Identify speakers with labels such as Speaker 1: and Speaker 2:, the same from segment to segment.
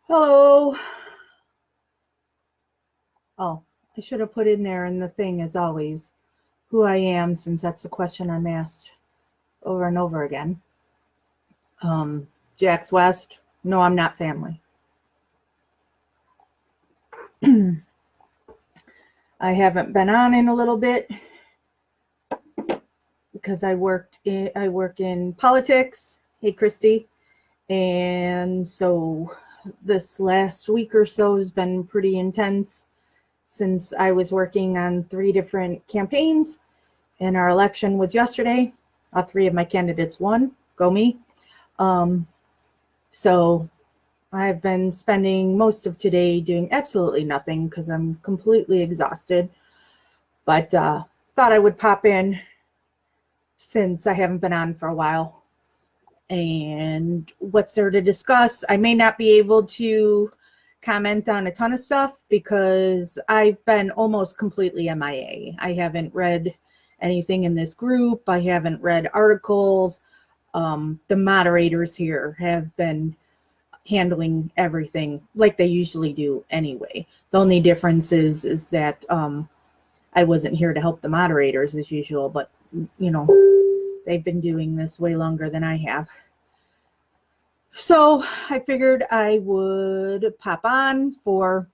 Speaker 1: Hello. Oh, I should have put in there in the thing, as always, who I am, since that's the question I'm asked over and over again. Jax West. No, I'm not family. I haven't been on in a little bit because I work in politics. Hey, Christy. And so this last week or so has been pretty intense since I was working on 3 different campaigns, and our election was yesterday. All 3 of my candidates won. Go me. So I've been spending most of today doing absolutely nothing because I'm completely exhausted. But thought I would pop in since I haven't been on for a while. And what's there to discuss? I may not be able to comment on a ton of stuff because I've been almost completely MIA. I haven't read anything in this group. I haven't read articles. The moderators here have been handling everything like they usually do anyway. The only difference is that I wasn't here to help the moderators as usual, but you know, they've been doing this way longer than I have. So I figured I would pop on for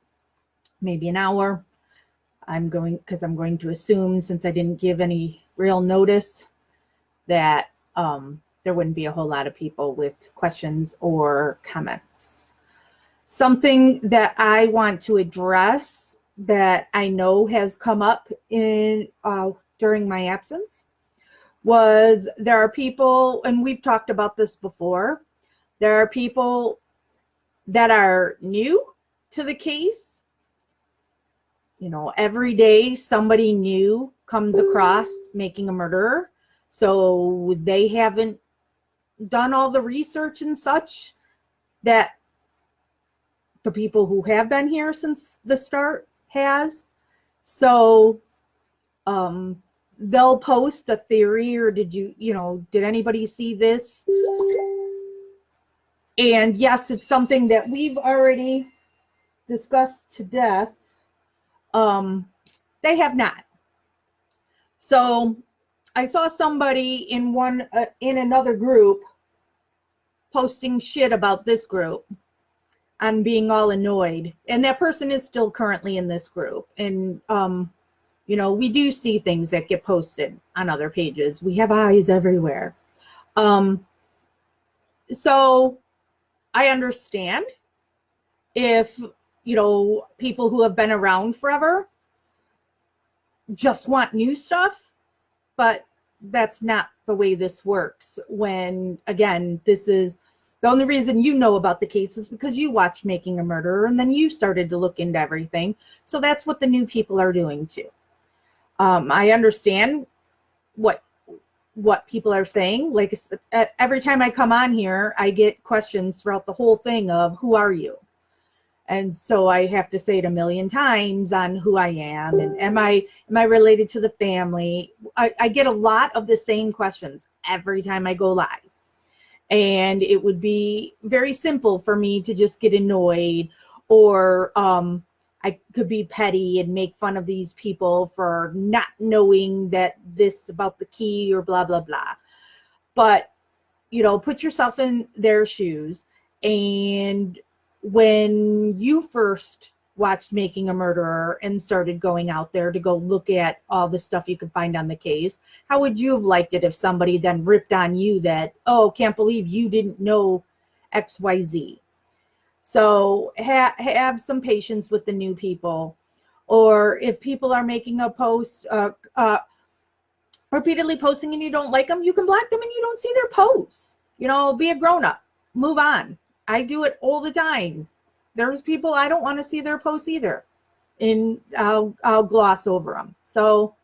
Speaker 1: maybe an hour. I'm going to assume, since I didn't give any real notice, that there wouldn't be a whole lot of people with questions or comments. Something that I want to address that I know has come up in during my absence was there are people, and we've talked about this before, there are people that are new to the case. You know, every day somebody new comes across making a murderer. So they haven't done all the research and such that the people who have been here since the start has. So they'll post a theory, or did anybody see this? And yes, it's something that we've already discussed to death. They have not. So I saw somebody in another group posting shit about this group and being all annoyed. And that person is still currently in this group. And, we do see things that get posted on other pages. We have eyes everywhere. So I understand if, people who have been around forever just want new stuff, but that's not the way this works. When, again, this is the only reason you know about the case is because you watched Making a Murderer and then you started to look into everything. So that's what the new people are doing too. I understand what people are saying. Like, every time I come on here, I get questions throughout the whole thing of, who are you? And so I have to say it a million times on who I am, and am I related to the family? I get a lot of the same questions every time I go live. And it would be very simple for me to just get annoyed, or I could be petty and make fun of these people for not knowing that this about the key or blah, blah, blah. But, put yourself in their shoes. And when you first watched Making a Murderer and started going out there to go look at all the stuff you could find on the case, how would you have liked it if somebody then ripped on you that, oh, can't believe you didn't know XYZ? So have some patience with the new people. Or if people are making a post, repeatedly posting, and you don't like them, you can block them and you don't see their posts. Be a grown-up. Move on. I do it all the time. There's people I don't want to see their posts either, and I'll gloss over them. So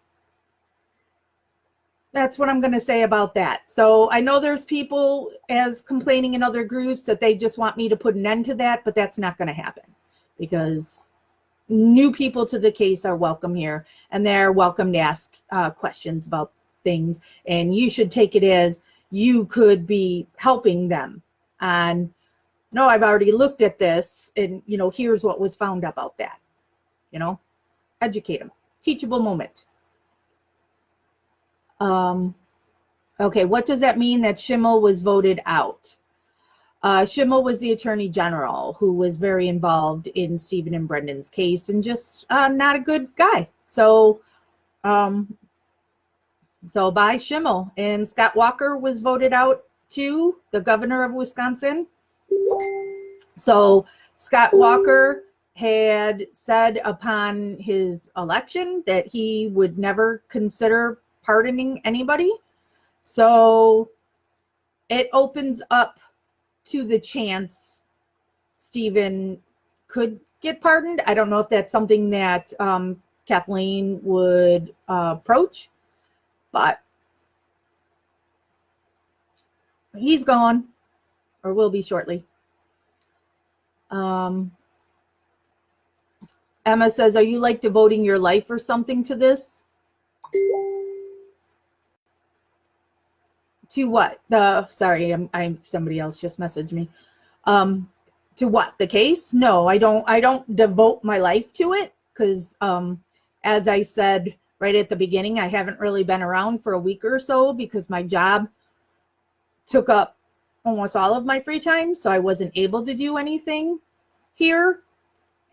Speaker 1: that's what I'm going to say about that. So I know there's people as complaining in other groups that they just want me to put an end to that, but that's not going to happen, because new people to the case are welcome here, and they're welcome to ask questions about things. And you should take it as you could be helping them on no, I've already looked at this, and here's what was found about that. Educate them. Teachable moment. Okay, what does that mean that Schimmel was voted out? Schimmel was the attorney general who was very involved in Stephen and Brendan's case, and just not a good guy. So bye Schimmel. And Scott Walker was voted out too, the governor of Wisconsin. So Scott Walker had said upon his election that he would never consider pardoning anybody. So it opens up to the chance Stephen could get pardoned. I don't know if that's something that Kathleen would approach, but he's gone, or will be shortly. Emma says, are you like devoting your life or something to this? To what? Sorry, I'm somebody else just messaged me. To what? The case? No, I don't devote my life to it, because as I said right at the beginning, I haven't really been around for a week or so because my job took up almost all of my free time, so I wasn't able to do anything here.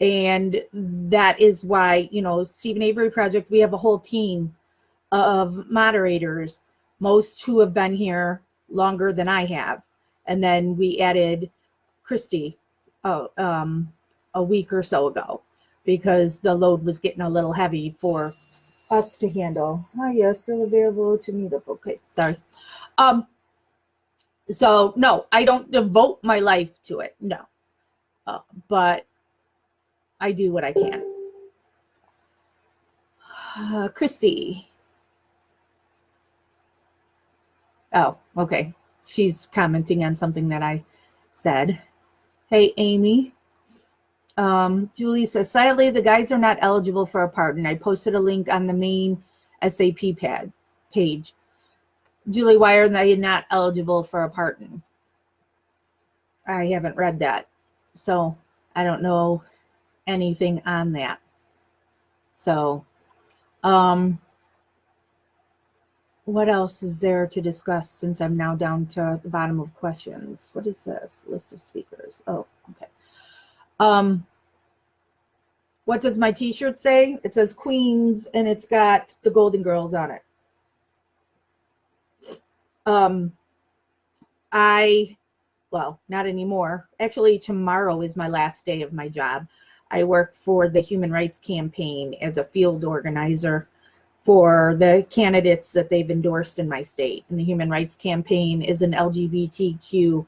Speaker 1: And that is why, Stephen Avery Project, we have a whole team of moderators, most who have been here longer than I have. And then we added Christy a week or so ago because the load was getting a little heavy for us to handle. Oh, yeah, still available to meet up. Okay, sorry. So, no, I don't devote my life to it, no. But I do what I can. Christy. Oh, okay. She's commenting on something that I said. Hey, Amy. Julie says, sadly, the guys are not eligible for a pardon. I posted a link on the main SAP page. Julie, why are they not eligible for a pardon? I haven't read that, so I don't know anything on that. So, what else is there to discuss since I'm now down to the bottom of questions? What is this? List of speakers. Oh, okay. What does my t-shirt say? It says Queens, and it's got the Golden Girls on it. Well, not anymore. Actually, tomorrow is my last day of my job. I work for the Human Rights Campaign as a field organizer for the candidates that they've endorsed in my state. And the Human Rights Campaign is an LGBTQ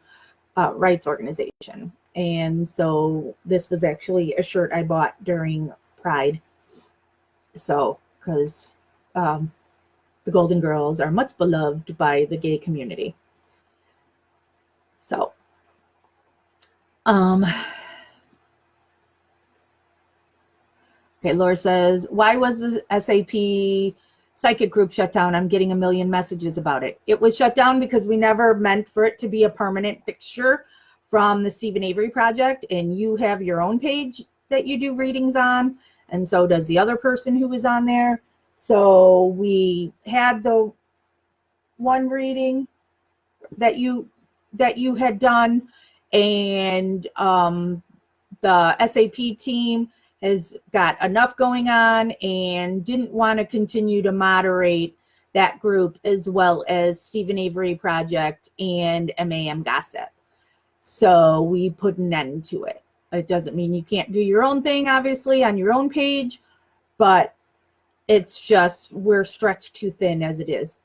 Speaker 1: rights organization. And so this was actually a shirt I bought during Pride. So, because the Golden Girls are much beloved by the gay community. So, okay, Laura says, why was the SAP psychic group shut down? I'm getting a million messages about it. It was shut down because we never meant for it to be a permanent fixture from the Stephen Avery Project, and you have your own page that you do readings on, and so does the other person who was on there. So we had the one reading that you had done, and the SAP team has got enough going on and didn't want to continue to moderate that group, as well as Stephen Avery Project and MAM Gossip. So we put an end to it. It doesn't mean you can't do your own thing, obviously, on your own page, but it's just we're stretched too thin as it is.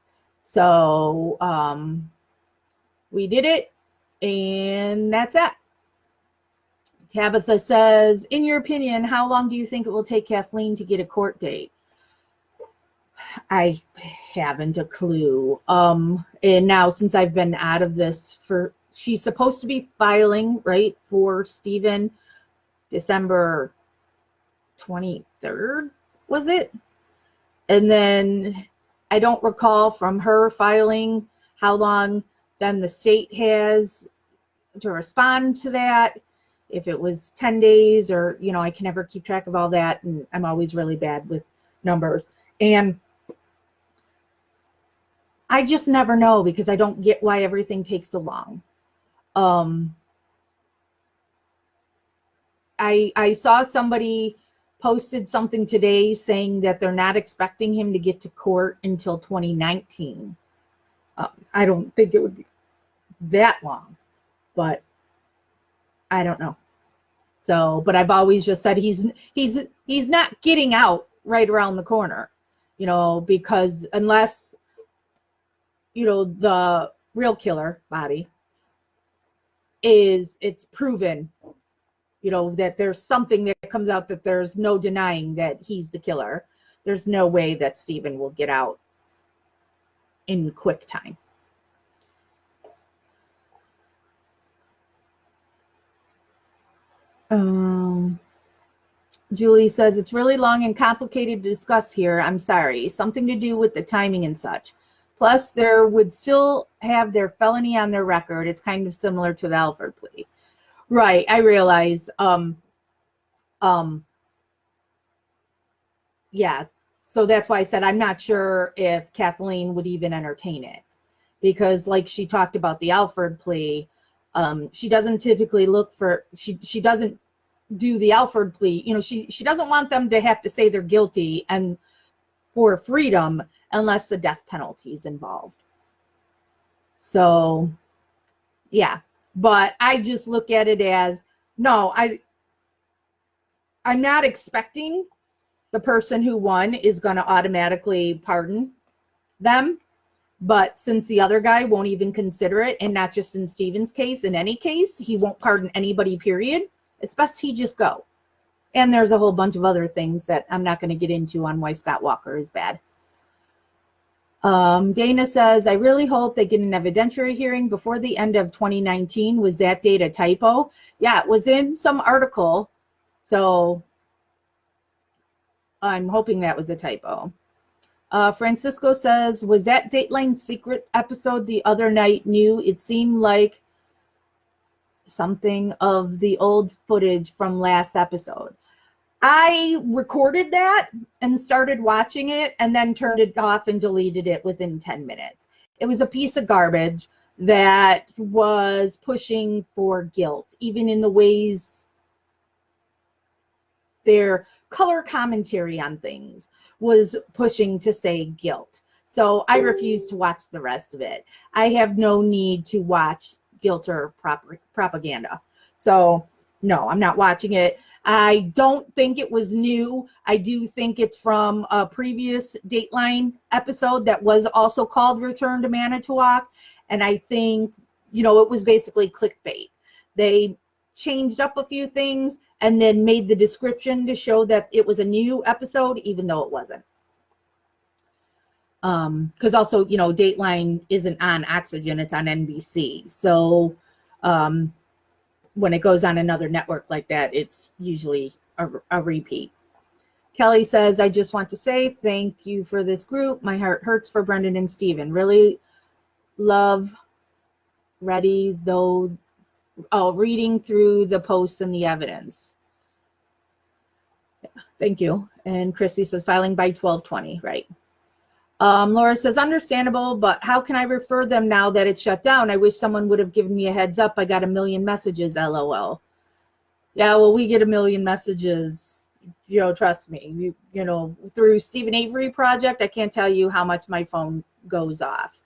Speaker 1: So we did it, and that's that. Tabitha says, in your opinion, how long do you think it will take Kathleen to get a court date? I haven't a clue. And now, since I've been out of this, she's supposed to be filing, right, for Stephen December 23rd, was it? And then I don't recall from her filing how long then the state has to respond to that, if it was 10 days or, I can never keep track of all that. And I'm always really bad with numbers. And I just never know because I don't get why everything takes so long. I saw somebody posted something today saying that they're not expecting him to get to court until 2019. I don't think it would be that long, but I don't know. So, but I've always just said he's not getting out right around the corner, because unless, the real killer, Bobby, it's proven, that there's something that comes out that there's no denying that he's the killer. There's no way that Steven will get out in quick time. Julie says, it's really long and complicated to discuss here. I'm sorry. Something to do with the timing and such. Plus, there would still have their felony on their record. It's kind of similar to the Alford plea. Right, I realize. Yeah, so that's why I said I'm not sure if Kathleen would even entertain it. Because like she talked about the Alford plea, she doesn't typically look for, she doesn't do the Alford plea. She doesn't want them to have to say they're guilty and for freedom unless the death penalty is involved. So, yeah. But I just look at it as, no, I'm not expecting the person who won is going to automatically pardon them. But since the other guy won't even consider it, and not just in Steven's case, in any case, he won't pardon anybody, period, it's best he just go. And there's a whole bunch of other things that I'm not going to get into on why Scott Walker is bad. Dana says, I really hope they get an evidentiary hearing before the end of 2019. Was that date a typo? Yeah, it was in some article. So I'm hoping that was a typo. Francisco says, was that Dateline Secret episode the other night new? It seemed like something of the old footage from last episode. I recorded that and started watching it and then turned it off and deleted it within 10 minutes. It was a piece of garbage that was pushing for guilt, even in the ways their color commentary on things was pushing to say guilt. So I refuse to watch the rest of it. I have no need to watch guilt or propaganda. So no, I'm not watching it. I don't think it was new. I do think it's from a previous Dateline episode that was also called Return to Manitowoc. And I think, it was basically clickbait. They changed up a few things and then made the description to show that it was a new episode, even though it wasn't. Because also, Dateline isn't on Oxygen, it's on NBC. So when it goes on another network like that, it's usually a repeat. Kelly says, I just want to say thank you for this group. My heart hurts for Brendan and Steven. Really love reading through the posts and the evidence. Yeah, thank you. And Chrissy says, filing by 12/20, right? Laura says, understandable, but how can I refer them now that it's shut down? I wish someone would have given me a heads up. I got a million messages, LOL. Yeah, well, we get a million messages, trust me. Through Stephen Avery Project, I can't tell you how much my phone goes off.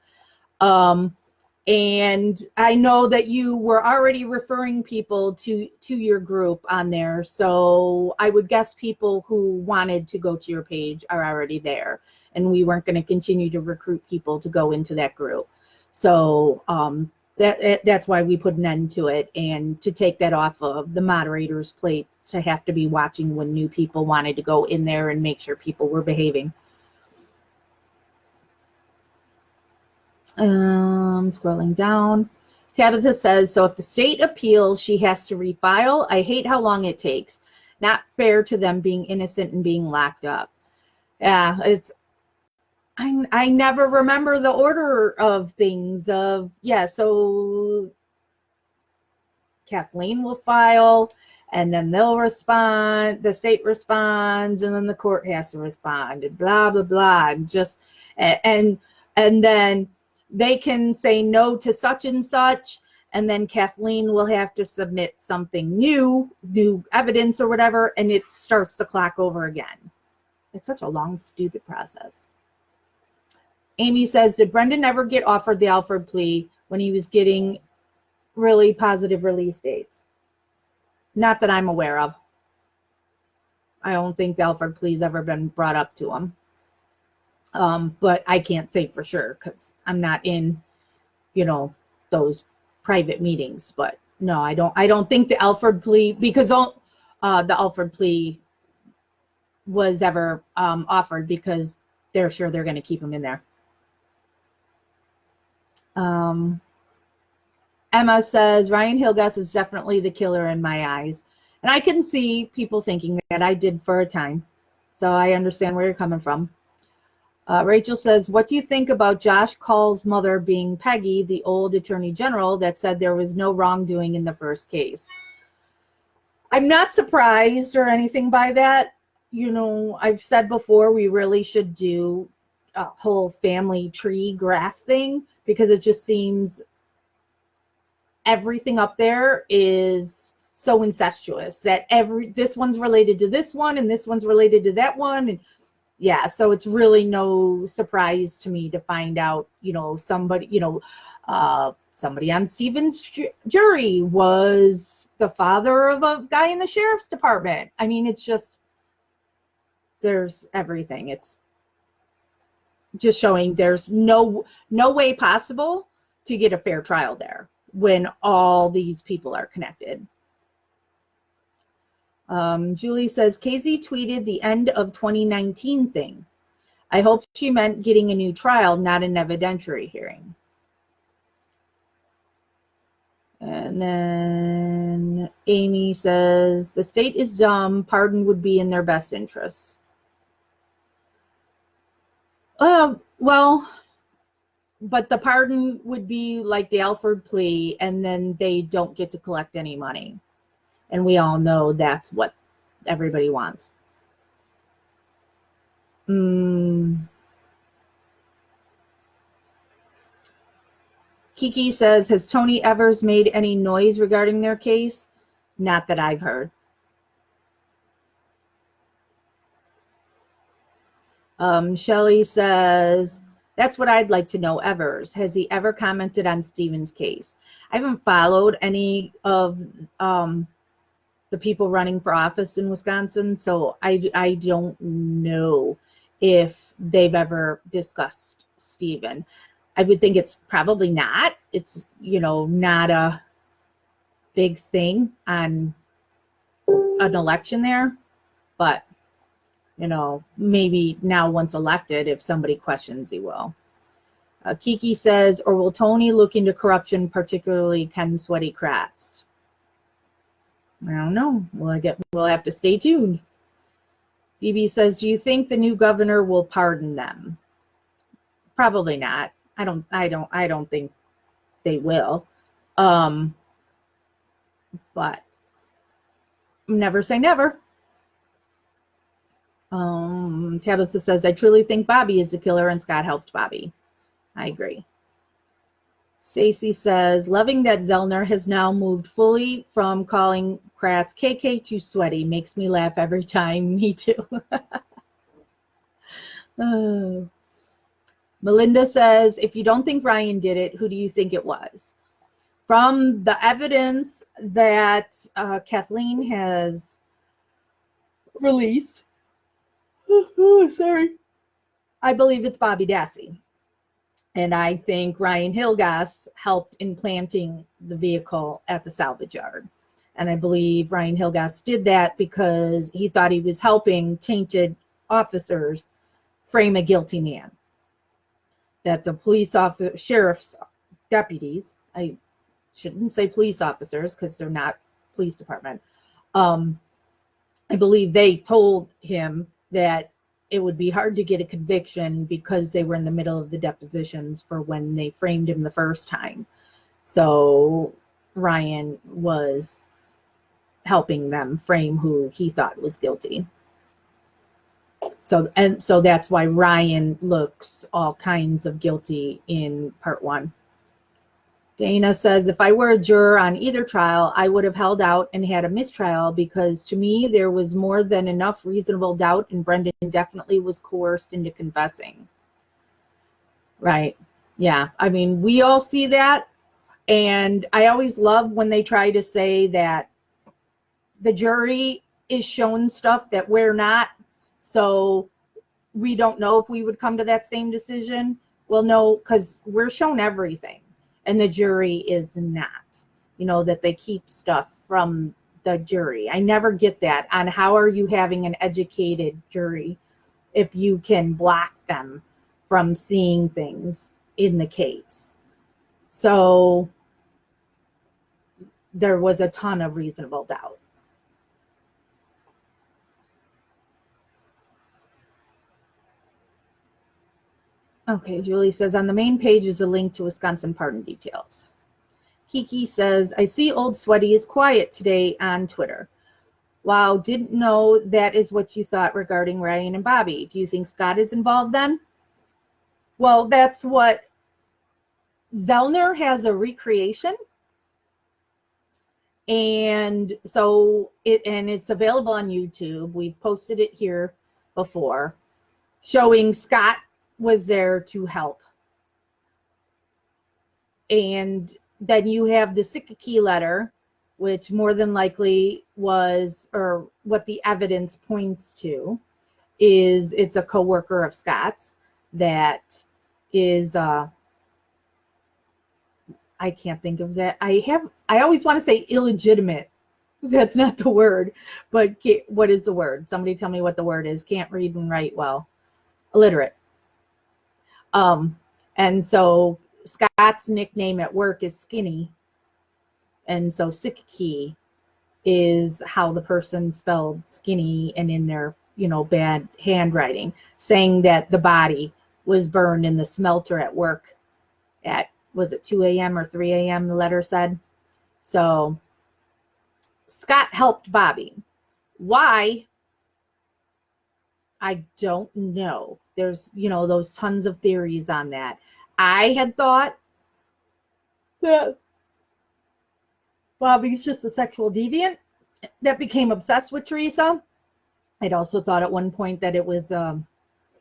Speaker 1: And I know that you were already referring people to your group on there. So I would guess people who wanted to go to your page are already there. And we weren't going to continue to recruit people to go into that group. So that's why we put an end to it. And to take that off of the moderator's plate to have to be watching when new people wanted to go in there and make sure people were behaving. Scrolling down. Tabitha says, so if the state appeals, she has to refile. I hate how long it takes. Not fair to them being innocent and being locked up. Yeah, I never remember the order of things so Kathleen will file, and then they'll respond, the state responds, and then the court has to respond, and blah, blah, blah. And then they can say no to such and such, and then Kathleen will have to submit something new evidence or whatever, and it starts the clock over again. It's such a long, stupid process. Amy says, did Brendan ever get offered the Alford plea when he was getting really positive release dates? Not that I'm aware of. I don't think the Alford plea's ever been brought up to him. But I can't say for sure because I'm not in, those private meetings. But no, I don't think the Alford plea, because the Alford plea was ever offered, because they're sure they're going to keep him in there. Emma says, Ryan Hilgas is definitely the killer in my eyes. And I can see people thinking that. I did for a time. So I understand where you're coming from. Rachel says, what do you think about Josh Call's mother being Peggy, the old attorney general that said there was no wrongdoing in the first case? I'm not surprised or anything by that. I've said before, we really should do a whole family tree graph thing, because it just seems everything up there is so incestuous that this one's related to this one and this one's related to that one. And yeah, so it's really no surprise to me to find out, somebody on Stephen's jury was the father of a guy in the sheriff's department. I mean, it's just, there's everything. It's just showing there's no way possible to get a fair trial there when all these people are connected. Julie says, Casey tweeted the end of 2019 thing. I hope she meant getting a new trial, not an evidentiary hearing. And then Amy says, the state is dumb. Pardon would be in their best interest. Well, but the pardon would be like the Alford plea, and then they don't get to collect any money. And we all know that's what everybody wants. Kiki says, has Tony Evers made any noise regarding their case? Not that I've heard. Shelley says, that's what I'd like to know, Evers. Has he ever commented on Stephen's case? I haven't followed any of the people running for office in Wisconsin, so I don't know if they've ever discussed Stephen. I would think it's probably not. It's, not a big thing on an election there, but maybe now once elected, if somebody questions, he will. Kiki says, or will Tony look into corruption, particularly Ken Sweaty Kratz? I don't know. We'll have to stay tuned. BB says, do you think the new governor will pardon them? Probably not. I don't think they will. But never say never. Tabitha says, I truly think Bobby is the killer and Scott helped Bobby. I agree. Stacy says, loving that Zellner has now moved fully from calling Kratz KK to Sweaty. Makes me laugh every time. Me too. Melinda says, if you don't think Ryan did it, who do you think it was? From the evidence that Kathleen has released, I believe it's Bobby Dassey. And I think Ryan Hilgas helped in planting the vehicle at the salvage yard. And I believe Ryan Hilgas did that because he thought he was helping tainted officers frame a guilty man. That the sheriff's deputies, I shouldn't say police officers because they're not police department. I believe they told him that it would be hard to get a conviction because they were in the middle of the depositions for when they framed him the first time. So Ryan was helping them frame who he thought was guilty. So that's why Ryan looks all kinds of guilty in part 1. Dana says, if I were a juror on either trial, I would have held out and had a mistrial, because to me there was more than enough reasonable doubt, and Brendan definitely was coerced into confessing. Right. Yeah. I mean, we all see that. And I always love when they try to say that the jury is shown stuff that we're not, so we don't know if we would come to that same decision. Well, no, because we're shown everything and the jury is not, that they keep stuff from the jury. I never get that on how are you having an educated jury if you can block them from seeing things in the case. So there was a ton of reasonable doubt. Okay, Julie says, on the main page is a link to Wisconsin pardon details. Kiki says, I see Old Sweaty is quiet today on Twitter. Wow, didn't know that is what you thought regarding Ryan and Bobby. Do you think Scott is involved then? Well, that's what Zellner has, a recreation. And so it's available on YouTube. We've posted it here before, showing Scott was there to help. And then you have the Sikaki letter, which more than likely was, or what the evidence points to, is it's a coworker of Scott's that is, I can't think of that. I always want to say illegitimate. That's not the word, but what is the word? Somebody tell me what the word is. Can't read and write well. Illiterate. And so Scott's nickname at work is Skinny. And so Sikaki is how the person spelled skinny, and in their, bad handwriting, saying that the body was burned in the smelter at work at, was it 2 a.m. or 3 a.m. the letter said. So Scott helped Bobby. Why? I don't know. There's, those tons of theories on that. I had thought that Bobby's just a sexual deviant that became obsessed with Teresa. I'd also thought at one point that it was,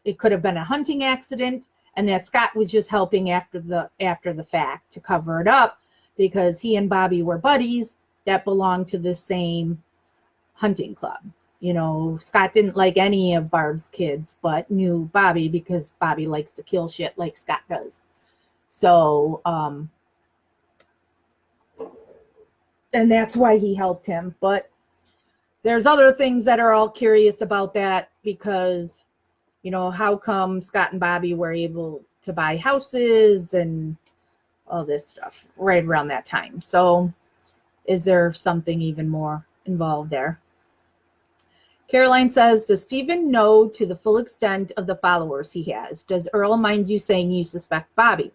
Speaker 1: it could have been a hunting accident, and that Scott was just helping after the fact to cover it up, because he and Bobby were buddies that belonged to the same hunting club. Scott didn't like any of Barb's kids, but knew Bobby because Bobby likes to kill shit like Scott does. So, and that's why he helped him. But there's other things that are all curious about that, because, how come Scott and Bobby were able to buy houses and all this stuff right around that time. So is there something even more involved there? Caroline says, does Stephen know to the full extent of the followers he has? Does Earl mind you saying you suspect Bobby?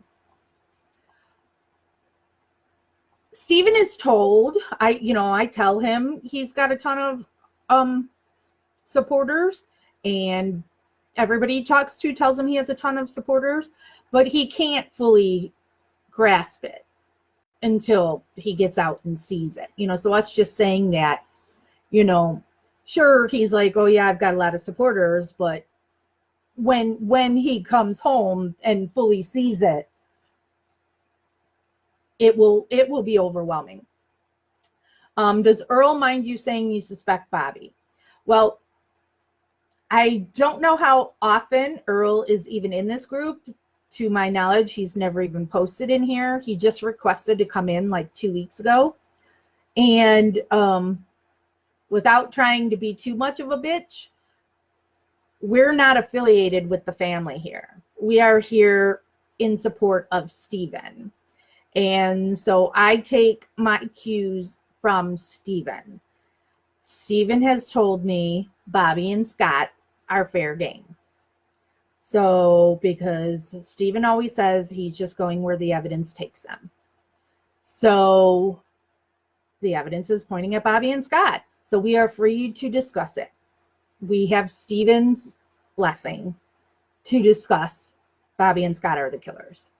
Speaker 1: Stephen is told, I tell him he's got a ton of supporters, and everybody he talks to tells him he has a ton of supporters, but he can't fully grasp it until he gets out and sees it. So us just saying that, sure, he's like, oh yeah, I've got a lot of supporters, but when he comes home and fully sees it, it will be overwhelming. Does Earl mind you saying you suspect Bobby? Well, I don't know how often Earl is even in this group. To my knowledge, he's never even posted in here. He just requested to come in like 2 weeks ago. And without trying to be too much of a bitch, we're not affiliated with the family here. We are here in support of Stephen. And so I take my cues from Stephen. Stephen has told me Bobby and Scott are fair game. So, because Stephen always says he's just going where the evidence takes him. So the evidence is pointing at Bobby and Scott. So we are free to discuss it. We have Stephen's blessing to discuss Bobby and Scott are the killers.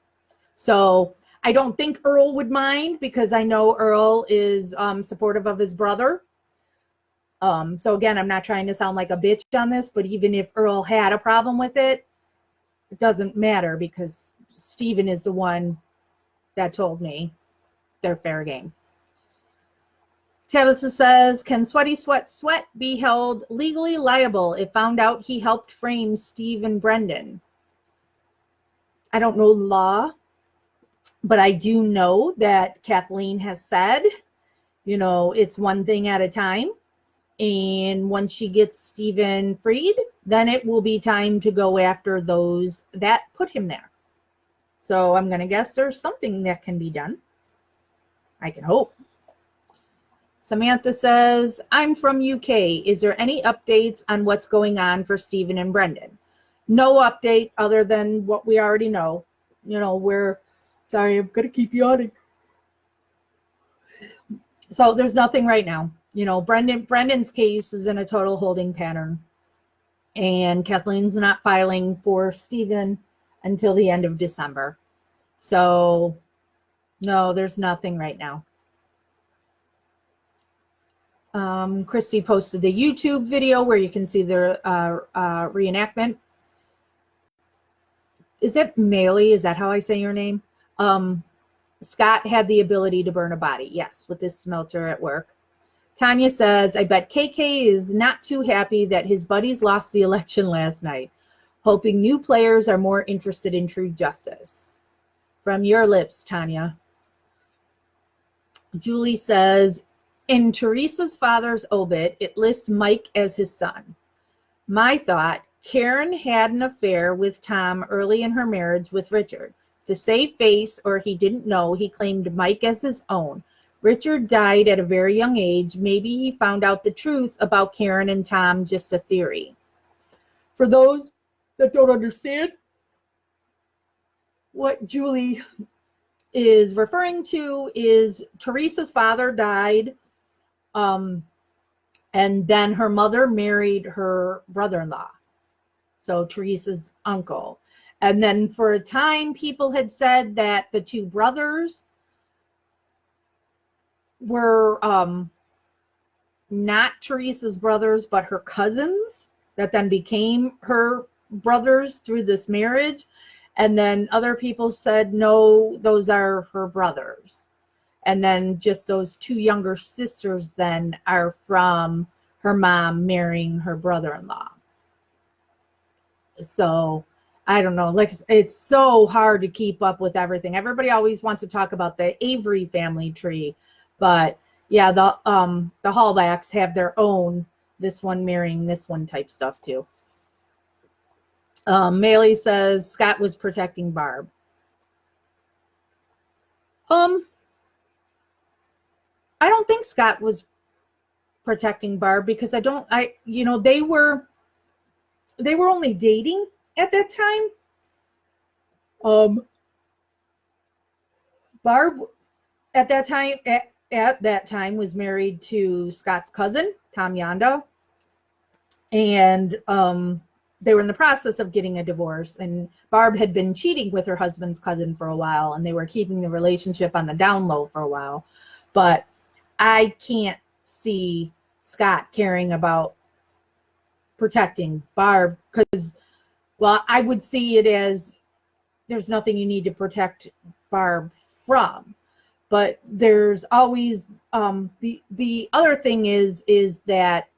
Speaker 1: So I don't think Earl would mind, because I know Earl is supportive of his brother. So again, I'm not trying to sound like a bitch on this, but even if Earl had a problem with it, it doesn't matter, because Stephen is the one that told me they're fair game. Tabitha says, can Sweaty Sweat Sweat be held legally liable if found out he helped frame Steve and Brendan? I don't know the law, but I do know that Kathleen has said, you know, it's one thing at a time. And once she gets Stephen freed, then it will be time to go after those that put him there. So I'm going to guess there's something that can be done. I can hope. Samantha says, I'm from UK. Is there any updates on what's going on for Stephen and Brendan? No update other than what we already know. You know, sorry, I'm going to keep yawning. So there's nothing right now. You know, Brendan's case is in a total holding pattern. And Kathleen's not filing for Stephen until the end of December. So, no, there's nothing right now. Christy posted the YouTube video where you can see the reenactment. Is it Maley? Is that how I say your name? Scott had the ability to burn a body. Yes, with this smelter at work. Tanya says, I bet KK is not too happy that his buddies lost the election last night, hoping new players are more interested in true justice. From your lips, Tanya. Julie says, in Teresa's father's obit, it lists Mike as his son. My thought, Karen had an affair with Tom early in her marriage with Richard. To save face, or he didn't know, he claimed Mike as his own. Richard died at a very young age. Maybe he found out the truth about Karen and Tom, just a theory. For those that don't understand what Julie is referring to, is Teresa's father died, and then her mother married her brother-in-law, so Teresa's uncle. And then for a time, people had said that the two brothers were not Teresa's brothers, but her cousins that then became her brothers through this marriage. And then other people said, no, those are her brothers. And then just those two younger sisters then are from her mom marrying her brother-in-law. So I don't know, like, it's so hard to keep up with everything. Everybody always wants to talk about the Avery family tree. But yeah, the Hallbacks have their own, this one marrying this one type stuff too. Maley says Scott was protecting Barb. I don't think Scott was protecting Barb, because they were only dating at that time. Barb at that time was married to Scott's cousin, Tom Yonda. And they were in the process of getting a divorce. And Barb had been cheating with her husband's cousin for a while, and they were keeping the relationship on the down low for a while. But I can't see Scott caring about protecting Barb, because, well, I would see it as there's nothing you need to protect Barb from. But there's always the other thing is that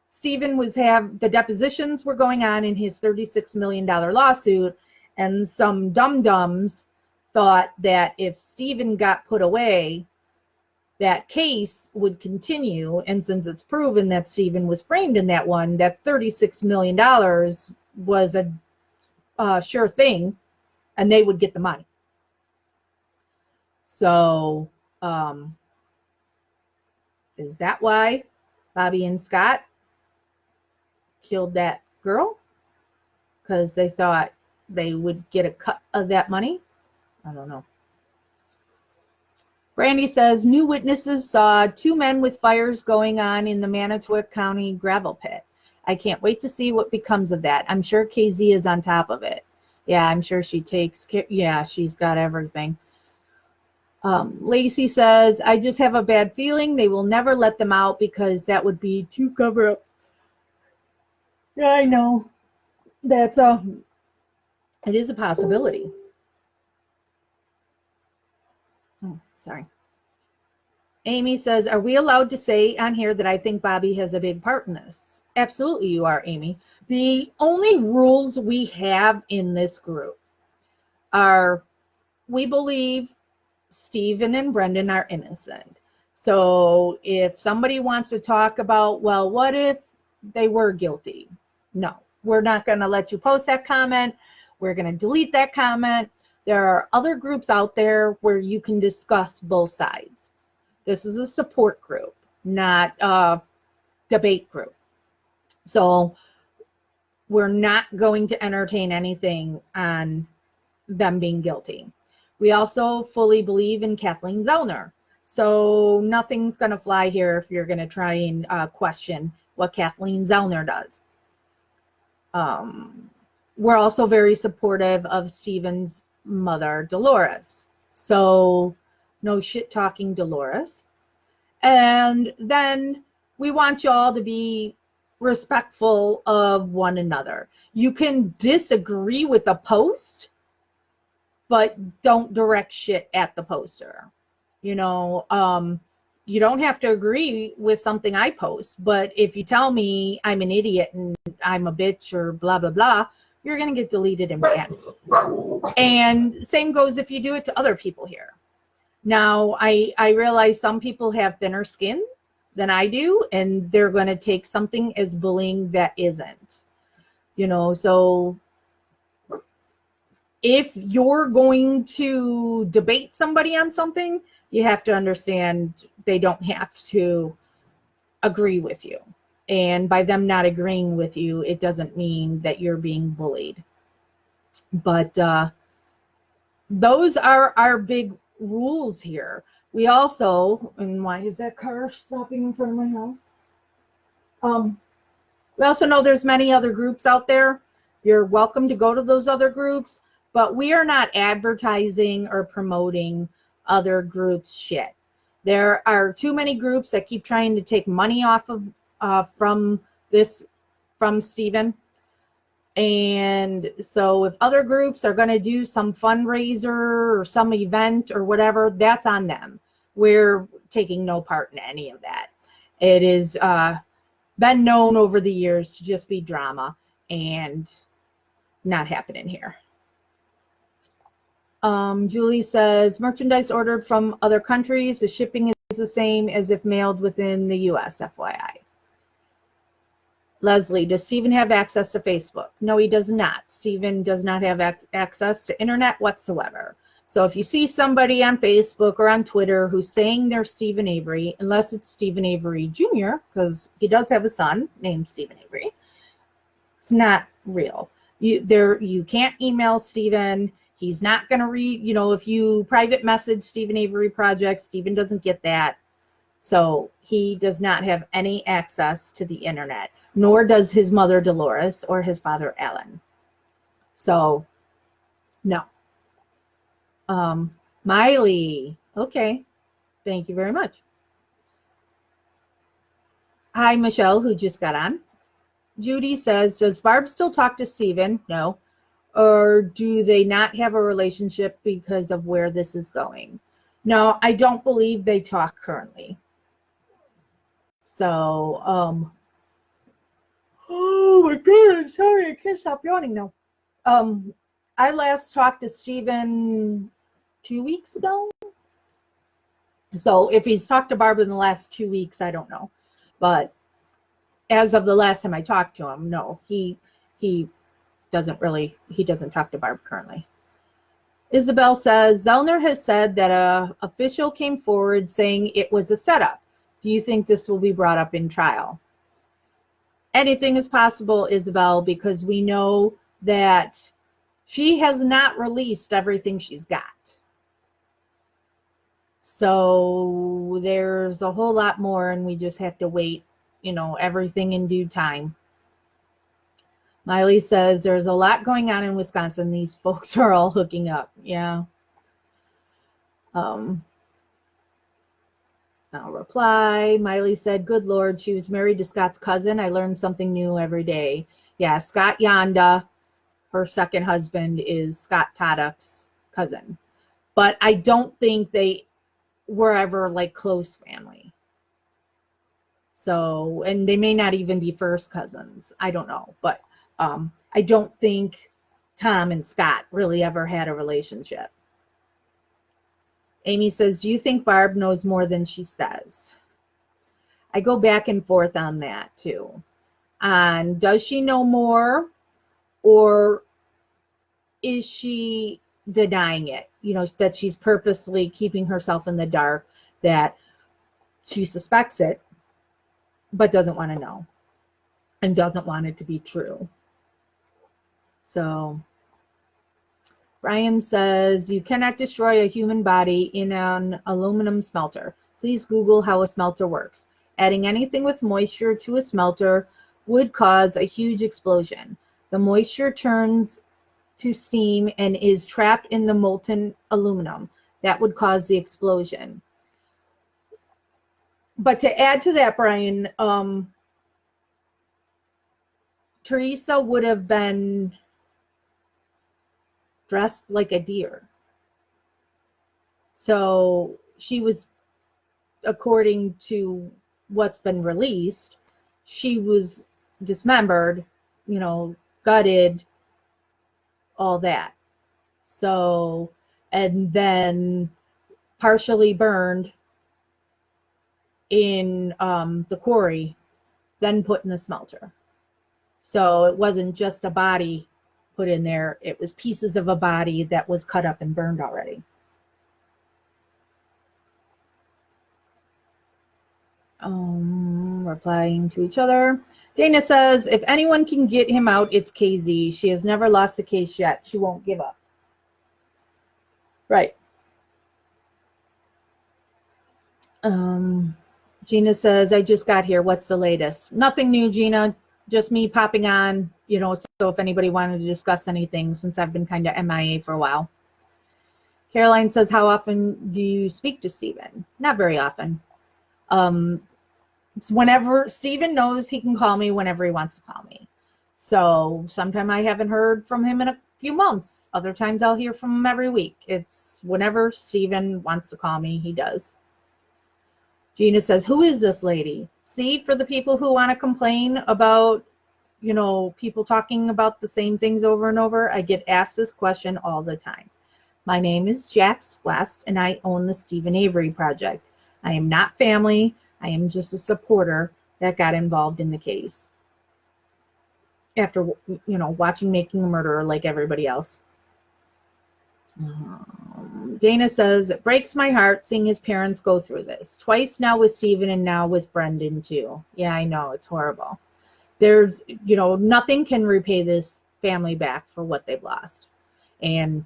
Speaker 1: Stephen the depositions were going on in his $36 million lawsuit, and some dum-dums thought that if Stephen got put away, that case would continue. And since it's proven that Stephen was framed in that one, that $36 million was a sure thing, and they would get the money. So is that why Bobby and Scott killed that girl? Because they thought they would get a cut of that money? I don't know. Brandy says, new witnesses saw 2 men with fires going on in the Manitowoc County gravel pit. I can't wait to see what becomes of that. I'm sure KZ is on top of it. Yeah, I'm sure she takes care. Yeah, she's got everything. Lacey says, I just have a bad feeling they will never let them out because that would be 2 cover-ups. Yeah, I know. It is a possibility. Oh, sorry. Amy says, are we allowed to say on here that I think Bobby has a big part in this? Absolutely you are, Amy. The only rules we have in this group are we believe Stephen and Brendan are innocent. So if somebody wants to talk about, well, what if they were guilty? No, we're not going to let you post that comment. We're going to delete that comment. There are other groups out there where you can discuss both sides. This is a support group, not a debate group. So we're not going to entertain anything on them being guilty. We also fully believe in Kathleen Zellner. So nothing's going to fly here if you're going to try and question what Kathleen Zellner does. We're also very supportive of Stephen's mother, Dolores. So no shit talking Dolores. And then we want y'all to be respectful of one another. You can disagree with a post, but don't direct shit at the poster. You know, you don't have to agree with something I post, but if you tell me I'm an idiot and I'm a bitch or blah, blah, blah, you're going to get deleted and banned. And same goes if you do it to other people here. Now, I realize some people have thinner skin than I do, and they're going to take something as bullying that isn't. You know, so if you're going to debate somebody on something, you have to understand they don't have to agree with you. And by them not agreeing with you, it doesn't mean that you're being bullied. But those are our big rules here. We also, and why is that car stopping in front of my house? We also know there's many other groups out there. You're welcome to go to those other groups, but we are not advertising or promoting other groups' shit. There are too many groups that keep trying to take money off of from Stephen. And so if other groups are going to do some fundraiser or some event or whatever, that's on them. We're taking no part in any of that. It is been known over the years to just be drama and not happening here. Julie says, merchandise ordered from other countries, the shipping is the same as if mailed within the US, FYI. Leslie, does Stephen have access to Facebook? No, he does not. Stephen does not have access to internet whatsoever. So if you see somebody on Facebook or on Twitter who's saying they're Stephen Avery, unless it's Stephen Avery Jr., because he does have a son named Stephen Avery, it's not real. You can't email Stephen. He's not going to read, if you private message Stephen Avery Project, Stephen doesn't get that. So he does not have any access to the internet, nor does his mother Dolores or his father Alan. So, no. Miley, okay. Thank you very much. Hi, Michelle, who just got on. Judy says, does Barb still talk to Stephen? No. Or do they not have a relationship because of where this is going? No, I don't believe they talk currently. So, oh my goodness, sorry, I can't stop yawning now. I last talked to Stephen 2 weeks ago. So if he's talked to Barb in the last 2 weeks, I don't know. But as of the last time I talked to him, no, he doesn't talk to Barb currently. Isabel says, Zellner has said that an official came forward saying it was a setup. Do you think this will be brought up in trial? Anything is possible, Isabel, because we know that she has not released everything she's got. So there's a whole lot more, and we just have to wait, everything in due time. Miley says there's a lot going on in Wisconsin. These folks are all hooking up. Yeah. I'll reply. Miley said, good Lord, she was married to Scott's cousin. I learned something new every day. Yeah, Scott Yonda, her second husband, is Scott Taddock's cousin. But I don't think they were ever like close family. So, and they may not even be first cousins. I don't know. But I don't think Tom and Scott really ever had a relationship. Amy says, do you think Barb knows more than she says? I go back and forth on that too. And does she know more, or is she denying it? That she's purposely keeping herself in the dark, that she suspects it, but doesn't want to know and doesn't want it to be true. So Brian says, you cannot destroy a human body in an aluminum smelter. Please Google how a smelter works. Adding anything with moisture to a smelter would cause a huge explosion. The moisture turns to steam and is trapped in the molten aluminum. That would cause the explosion. But to add to that, Brian, Teresa would have been dressed like a deer. So she was, according to what's been released, she was dismembered, gutted, all that. So, and then partially burned in the quarry, then put in the smelter. So it wasn't just a body put in there, it was pieces of a body that was cut up and burned already. Replying to each other. Dana says, if anyone can get him out, it's KZ. She has never lost a case yet. She won't give up. Right. Gina says, I just got here. What's the latest? Nothing new, Gina. Just me popping on, so if anybody wanted to discuss anything, since I've been kind of MIA for a while. Caroline says, how often do you speak to Stephen? Not very often. It's whenever Stephen knows he can call me whenever he wants to call me. So sometimes I haven't heard from him in a few months. Other times I'll hear from him every week. It's whenever Stephen wants to call me, he does. Gina says, who is this lady? See, for the people who want to complain about, people talking about the same things over and over, I get asked this question all the time. My name is Jax West, and I own the Stephen Avery Project. I am not family. I am just a supporter that got involved in the case after, watching Making a Murderer like everybody else. Dana says, it breaks my heart seeing his parents go through this. Twice now with Stephen and now with Brendan too. Yeah, I know. It's horrible. There's, nothing can repay this family back for what they've lost. And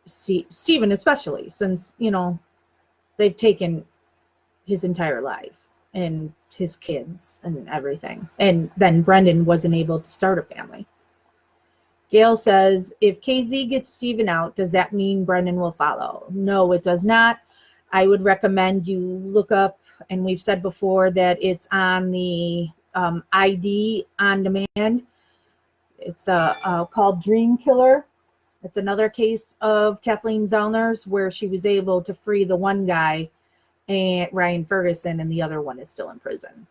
Speaker 1: Stephen especially, since, they've taken his entire life and his kids and everything. And then Brendan wasn't able to start a family. Gail says, if KZ gets Stephen out, does that mean Brendan will follow? No, it does not. I would recommend you look up, and we've said before that it's on the ID on demand. It's called Dream Killer. It's another case of Kathleen Zellner's where she was able to free the one guy, and Ryan Ferguson, and the other one is still in prison.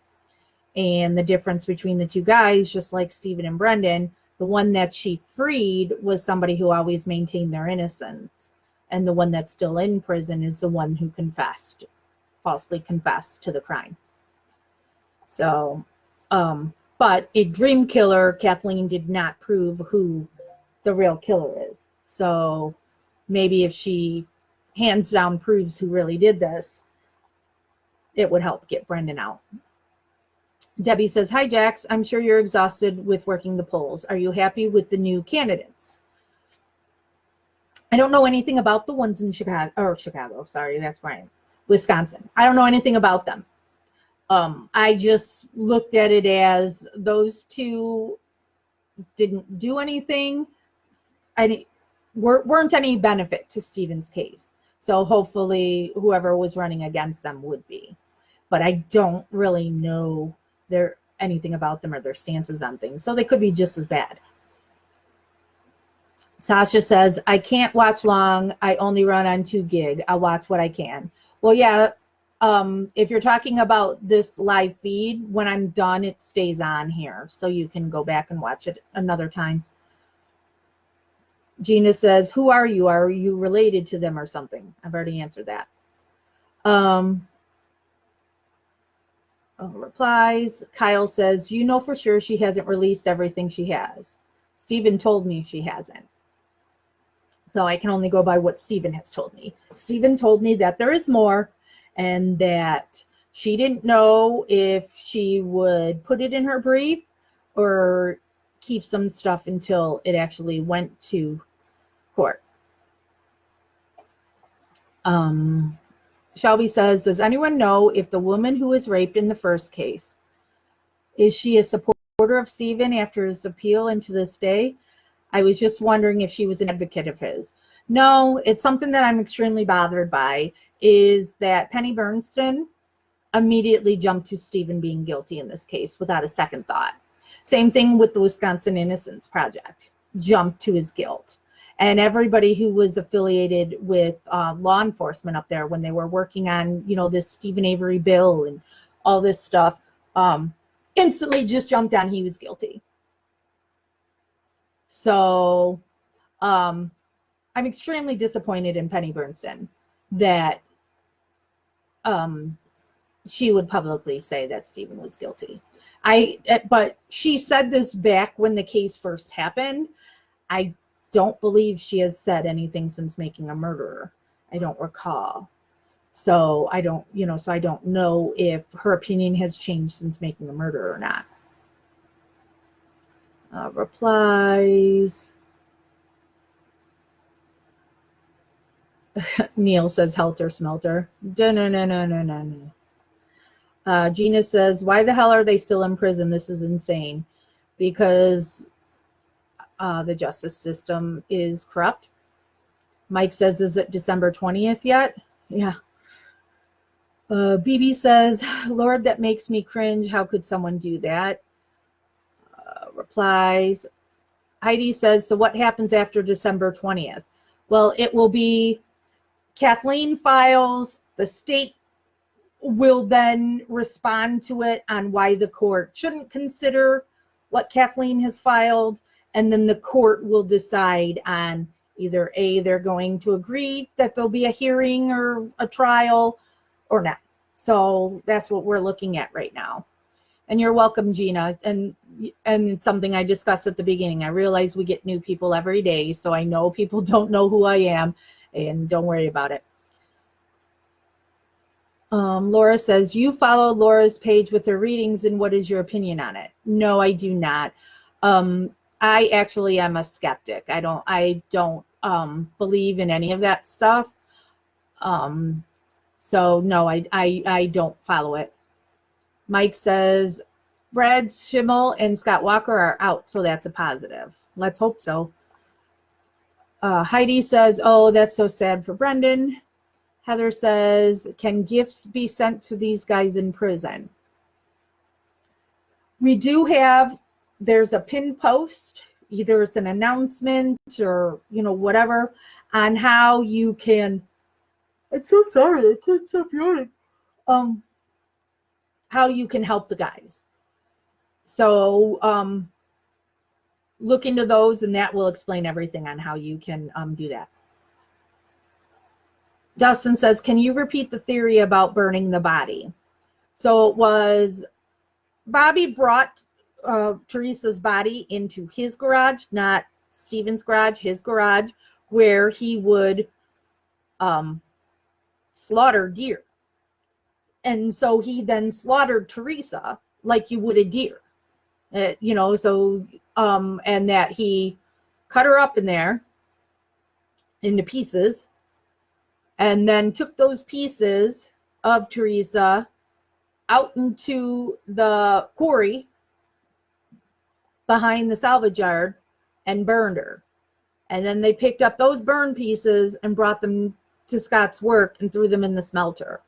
Speaker 1: And the difference between the two guys, just like Stephen and Brendan, the one that she freed was somebody who always maintained their innocence. And the one that's still in prison is the one who falsely confessed to the crime. So, but a dream killer, Kathleen did not prove who the real killer is. So maybe if she hands down proves who really did this, it would help get Brendan out. Debbie says, hi, Jax. I'm sure you're exhausted with working the polls. Are you happy with the new candidates? I don't know anything about the ones in Chicago. Sorry, that's right. Wisconsin. I don't know anything about them. I just looked at it as those two didn't do anything. Weren't any benefit to Stephen's case. So hopefully whoever was running against them would be. But I don't really know anything about them or their stances on things. So they could be just as bad. Sasha says, I can't watch long. I only run on 2 gig. I'll watch what I can. Well, yeah. If you're talking about this live feed, when I'm done, it stays on here. So you can go back and watch it another time. Gina says, who are you? Are you related to them or something? I've already answered that. Replies. Kyle says, you know for sure she hasn't released everything she has. Stephen told me she hasn't. So I can only go by what Stephen has told me. Stephen told me that there is more and that she didn't know if she would put it in her brief or keep some stuff until it actually went to court. Shelby says, does anyone know if the woman who was raped in the first case, is she a supporter of Stephen after his appeal and to this day? I was just wondering if she was an advocate of his. No, it's something that I'm extremely bothered by, is that Penny Bernstein immediately jumped to Stephen being guilty in this case without a second thought. Same thing with the Wisconsin Innocence Project, jumped to his guilt. And everybody who was affiliated with law enforcement up there when they were working on, this Stephen Avery bill and all this stuff, instantly just jumped on he was guilty. So I'm extremely disappointed in Penny Bernstein that she would publicly say that Stephen was guilty. But she said this back when the case first happened. I don't believe she has said anything since Making a Murderer. I don't recall. So I don't know if her opinion has changed since Making a Murderer or not. Replies. Neil says Helter Smelter. No. Gina says, why the hell are they still in prison? This is insane. Because the justice system is corrupt. Mike says, is it December 20th yet? Yeah. BB says, Lord, that makes me cringe. How could someone do that? Replies. Heidi says, so what happens after December 20th? Well, it will be Kathleen files, the state will then respond to it on why the court shouldn't consider what Kathleen has filed, and then the court will decide on either A, they're going to agree that there'll be a hearing or a trial or not. So that's what we're looking at right now. And you're welcome, Gina. And it's something I discussed at the beginning. I realize we get new people every day, so I know people don't know who I am, and don't worry about it. Laura says, you follow Laura's page with her readings, and what is your opinion on it? No, I do not. I actually am a skeptic. I don't believe in any of that stuff. So no, I don't follow it. Mike says, Brad Schimmel and Scott Walker are out, so that's a positive. Let's hope so. Heidi says, oh, that's so sad for Brendan. Heather says, can gifts be sent to these guys in prison? We do have, there's a pin post, either it's an announcement or, whatever, on how you can, I'm so sorry, I can't stop yawning. How you can help the guys. So look into those, and that will explain everything on how you can do that. Dustin says, can you repeat the theory about burning the body? So it was Bobby brought Teresa's body into his garage, not Stephen's garage, his garage, where he would slaughter deer. And so he then slaughtered Teresa like you would a deer. And that he cut her up in there into pieces, and then took those pieces of Teresa out into the quarry behind the salvage yard and burned her. And then they picked up those burned pieces and brought them to Scott's work and threw them in the smelter.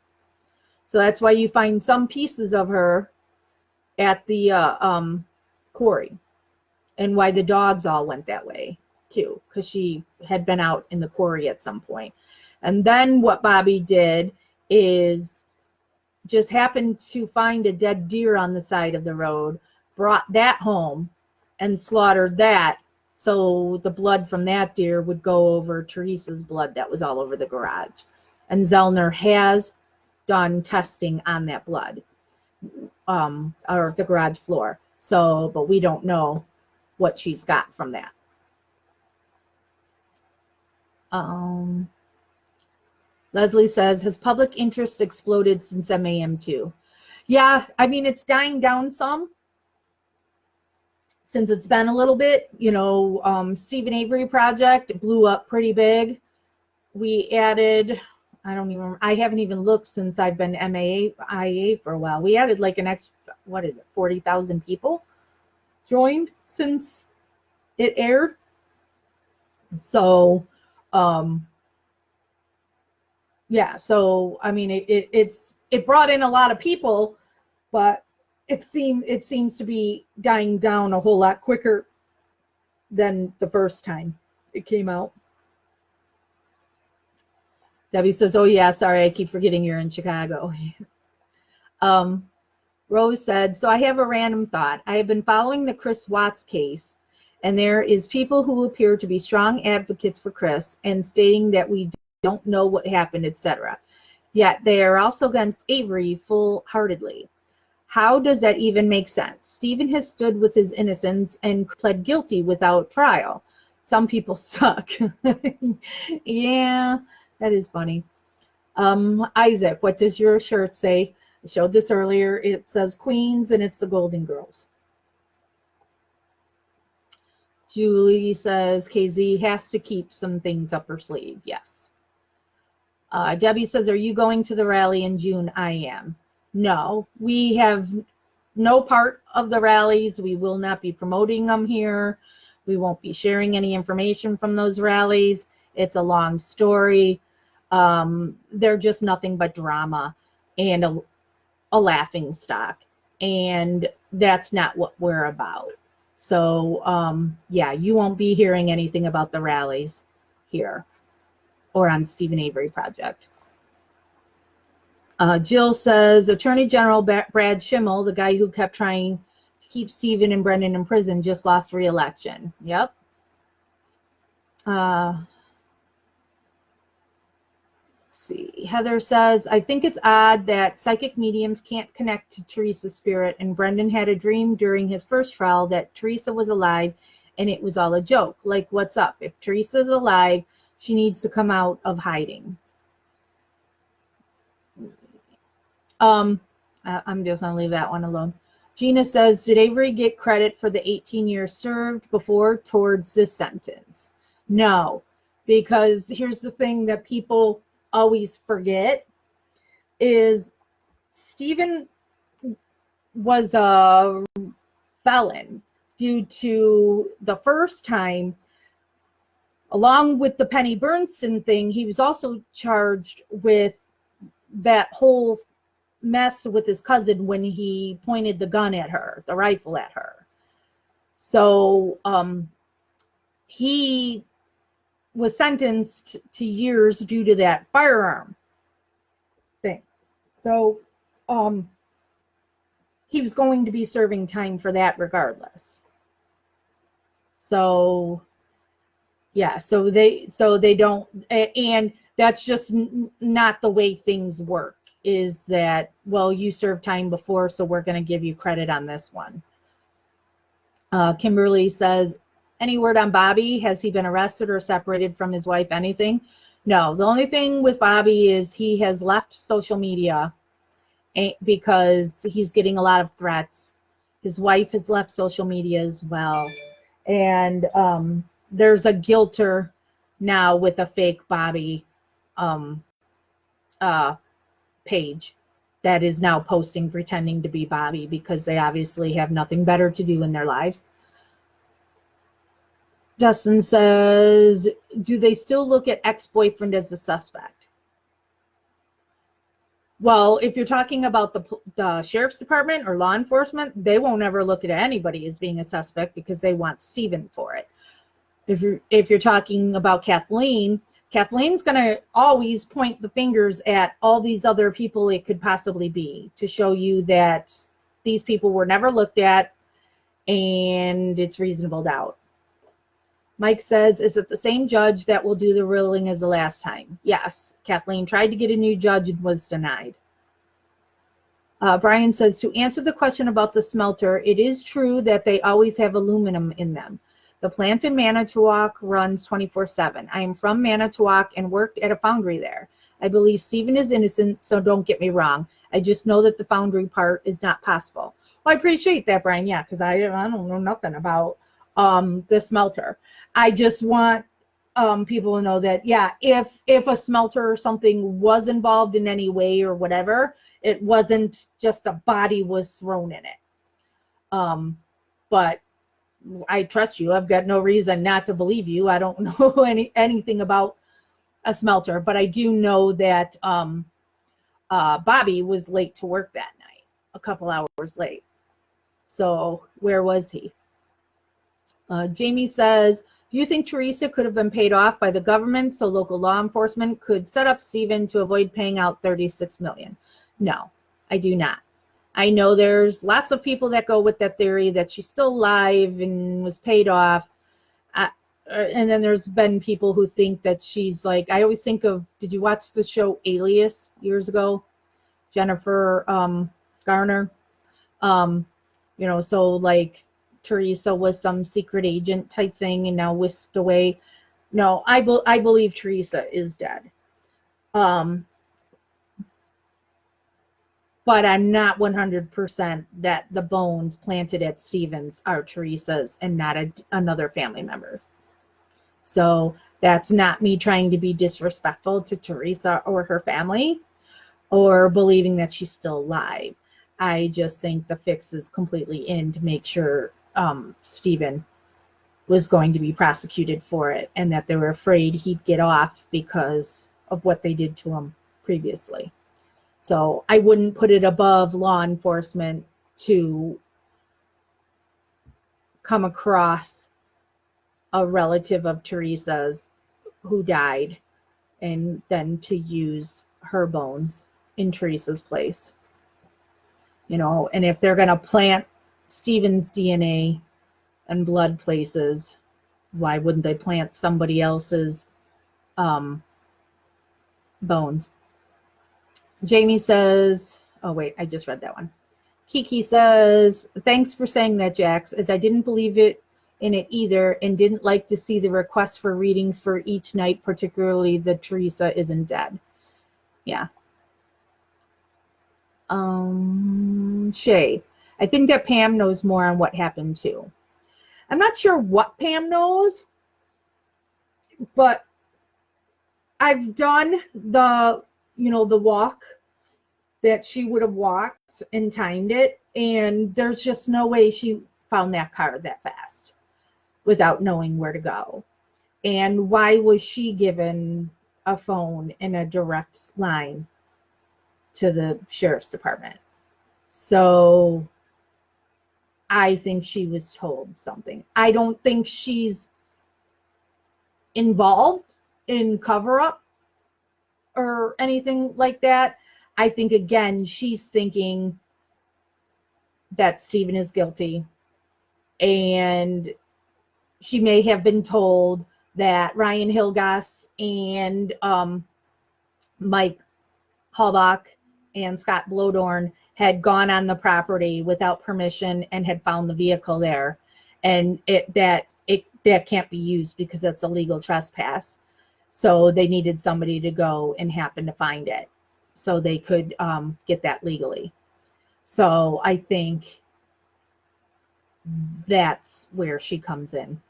Speaker 1: So that's why you find some pieces of her at the quarry, and why the dogs all went that way too, because she had been out in the quarry at some point. And then what Bobby did is just happened to find a dead deer on the side of the road, brought that home and slaughtered that, so the blood from that deer would go over Teresa's blood that was all over the garage. And Zellner has done testing on that blood, or the garage floor. So, but we don't know what she's got from that. Leslie says, has public interest exploded since MAM2? Yeah, I mean, it's dying down some since it's been a little bit. You know, Stephen Avery project blew up pretty big. We added, I haven't even looked since I've been MAIA for a while. We added like an extra, 40,000 people joined since it aired. So, yeah, so I mean, it brought in a lot of people, but it seems to be dying down a whole lot quicker than the first time it came out. Debbie says, oh yeah, sorry, I keep forgetting you're in Chicago. Rose said, so I have a random thought. I have been following the Chris Watts case, and there is people who appear to be strong advocates for Chris and stating that we don't know what happened, etc. Yet they are also against Avery full-heartedly. How does that even make sense? Stephen has stood with his innocence and pled guilty without trial. Some people suck. Yeah, that is funny. Isaac, what does your shirt say? I showed this earlier. It says Queens, and it's the Golden Girls. Julie says KZ has to keep some things up her sleeve. Yes. Debbie says, are you going to the rally in June? I am. No, we have no part of the rallies. We will not be promoting them here. We won't be sharing any information from those rallies. It's a long story. They're just nothing but drama and a laughing stock. And that's not what we're about. So, yeah, you won't be hearing anything about the rallies here or on Stephen Avery Project. Jill says, Attorney General Brad Schimmel, the guy who kept trying to keep Stephen and Brendan in prison, just lost re-election. Yep. Let's see. Heather says, I think it's odd that psychic mediums can't connect to Teresa's spirit, and Brendan had a dream during his first trial that Teresa was alive and it was all a joke. Like, what's up? If Teresa's alive, she needs to come out of hiding. I'm just going to leave that one alone. Gina says, did Avery get credit for the 18 years served before towards this sentence? No, because here's the thing that people always forget is Stephen was a felon due to the first time, along with the Penny Bernstein thing. He was also charged with that whole mess with his cousin when he pointed the gun at her, the rifle at her. So he was sentenced to years due to that firearm thing. So he was going to be serving time for that regardless. So yeah, so they don't, and that's just not the way things work. Is that, well, you served time before, so we're going to give you credit on this one. Kimberly says, any word on Bobby? Has he been arrested or separated from his wife? Anything? No. The only thing with Bobby is he has left social media because he's getting a lot of threats. His wife has left social media as well. And there's a guilter now with a fake Bobby page that is now posting pretending to be Bobby because they obviously have nothing better to do in their lives. Justin says, do they still look at ex-boyfriend as a suspect? Well, if you're talking about the sheriff's department or law enforcement, they won't ever look at anybody as being a suspect because they want Stephen for it. If you're talking about Kathleen's going to always point the fingers at all these other people it could possibly be to show you that these people were never looked at and it's reasonable doubt. Mike says, is it the same judge that will do the ruling as the last time? Yes. Kathleen tried to get a new judge and was denied. Brian says, to answer the question about the smelter, it is true that they always have aluminum in them. The plant in Manitowoc runs 24/7. I am from Manitowoc and worked at a foundry there. I believe Stephen is innocent, so don't get me wrong. I just know that the foundry part is not possible. Well, I appreciate that, Brian. Yeah, because I don't know nothing about the smelter. I just want people to know that, yeah, if a smelter or something was involved in any way or whatever, it wasn't just a body was thrown in it. But I trust you. I've got no reason not to believe you. I don't know anything about a smelter, but I do know that Bobby was late to work that night, a couple hours late. So where was he? Jamie says, do you think Teresa could have been paid off by the government so local law enforcement could set up Stephen to avoid paying out $36 million? No, I do not. I know there's lots of people that go with that theory that she's still alive and was paid off. And then there's been people who think that she's like, I always think of, did you watch the show Alias years ago? Jennifer Garner. So like Teresa was some secret agent type thing and now whisked away. No, I believe Teresa is dead. But I'm not 100% that the bones planted at Stevens are Teresa's and not another family member. So that's not me trying to be disrespectful to Teresa or her family or believing that she's still alive. I just think the fix is completely in to make sure Stephen was going to be prosecuted for it and that they were afraid he'd get off because of what they did to him previously. So I wouldn't put it above law enforcement to come across a relative of Teresa's who died and then to use her bones in Teresa's place. And if they're going to plant Stephen's DNA and blood places, why wouldn't they plant somebody else's bones? Jamie says, oh wait, I just read that one. Kiki says, thanks for saying that, Jax, as I didn't believe in it either and didn't like to see the request for readings for each night, particularly that Teresa isn't dead. Yeah. Shay, I think that Pam knows more on what happened too. I'm not sure what Pam knows, but I've done the walk that she would have walked and timed it, and there's just no way she found that car that fast without knowing where to go. And why was she given a phone and a direct line to the sheriff's department? So I think she was told something. I don't think she's involved in cover-up or anything like that. I think, again, she's thinking that Stephen is guilty. And she may have been told that Ryan Hilgas and Mike Halbach and Scott Blodorn had gone on the property without permission and had found the vehicle there. And that can't be used because it's illegal trespass. So they needed somebody to go and happen to find it so they could get that legally. So I think that's where she comes in.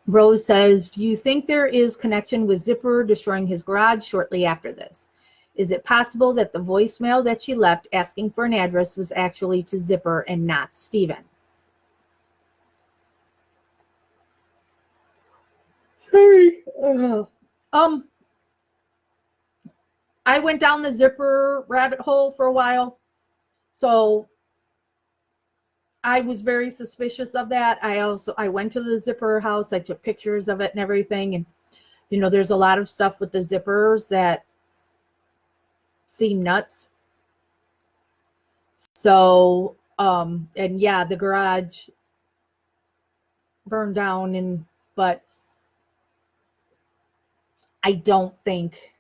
Speaker 1: Rose says, do you think there is connection with Zipper destroying his garage shortly after this? Is it possible that the voicemail that she left asking for an address was actually to Zipper and not Steven? Sorry. I went down the Zipper rabbit hole for a while, so I was very suspicious of that. I went to the Zipper house. I took pictures of it and everything, and there's a lot of stuff with the zippers that seem nuts. So, and yeah, the garage burned down, but I don't think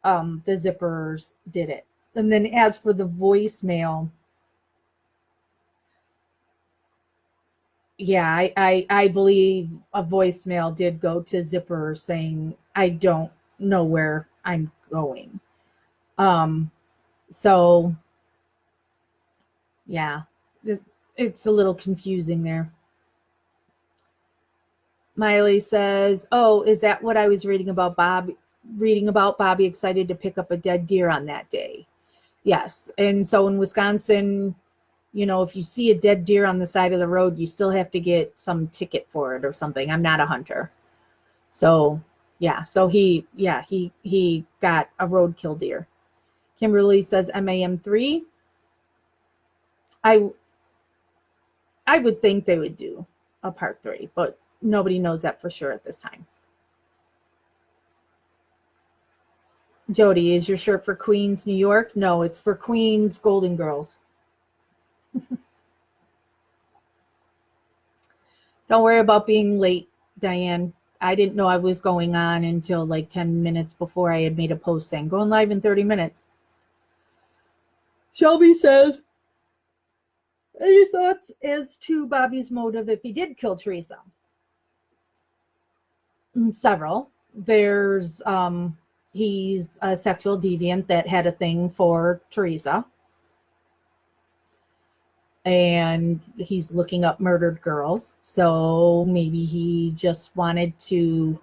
Speaker 1: the zippers did it. And then as for the voicemail, yeah, I believe a voicemail did go to Zipper saying, I don't know where I'm going. So yeah, it's a little confusing there. Miley says, oh, is that what I was reading about Bobby excited to pick up a dead deer on that day? Yes. And so in Wisconsin, if you see a dead deer on the side of the road, you still have to get some ticket for it or something. I'm not a hunter. So yeah, so he got a roadkill deer. Kimberly says MAM3. I would think they would do a part 3, but nobody knows that for sure at this time. Jody, is your shirt for Queens, New York? No, it's for Queens Golden Girls. Don't worry about being late, Diane. I didn't know I was going on until like 10 minutes before I had made a post saying going live in 30 minutes. Shelby says, any thoughts as to Bobby's motive if he did kill Teresa? Several. There's he's a sexual deviant that had a thing for Teresa, and he's looking up murdered girls, so maybe he just wanted to,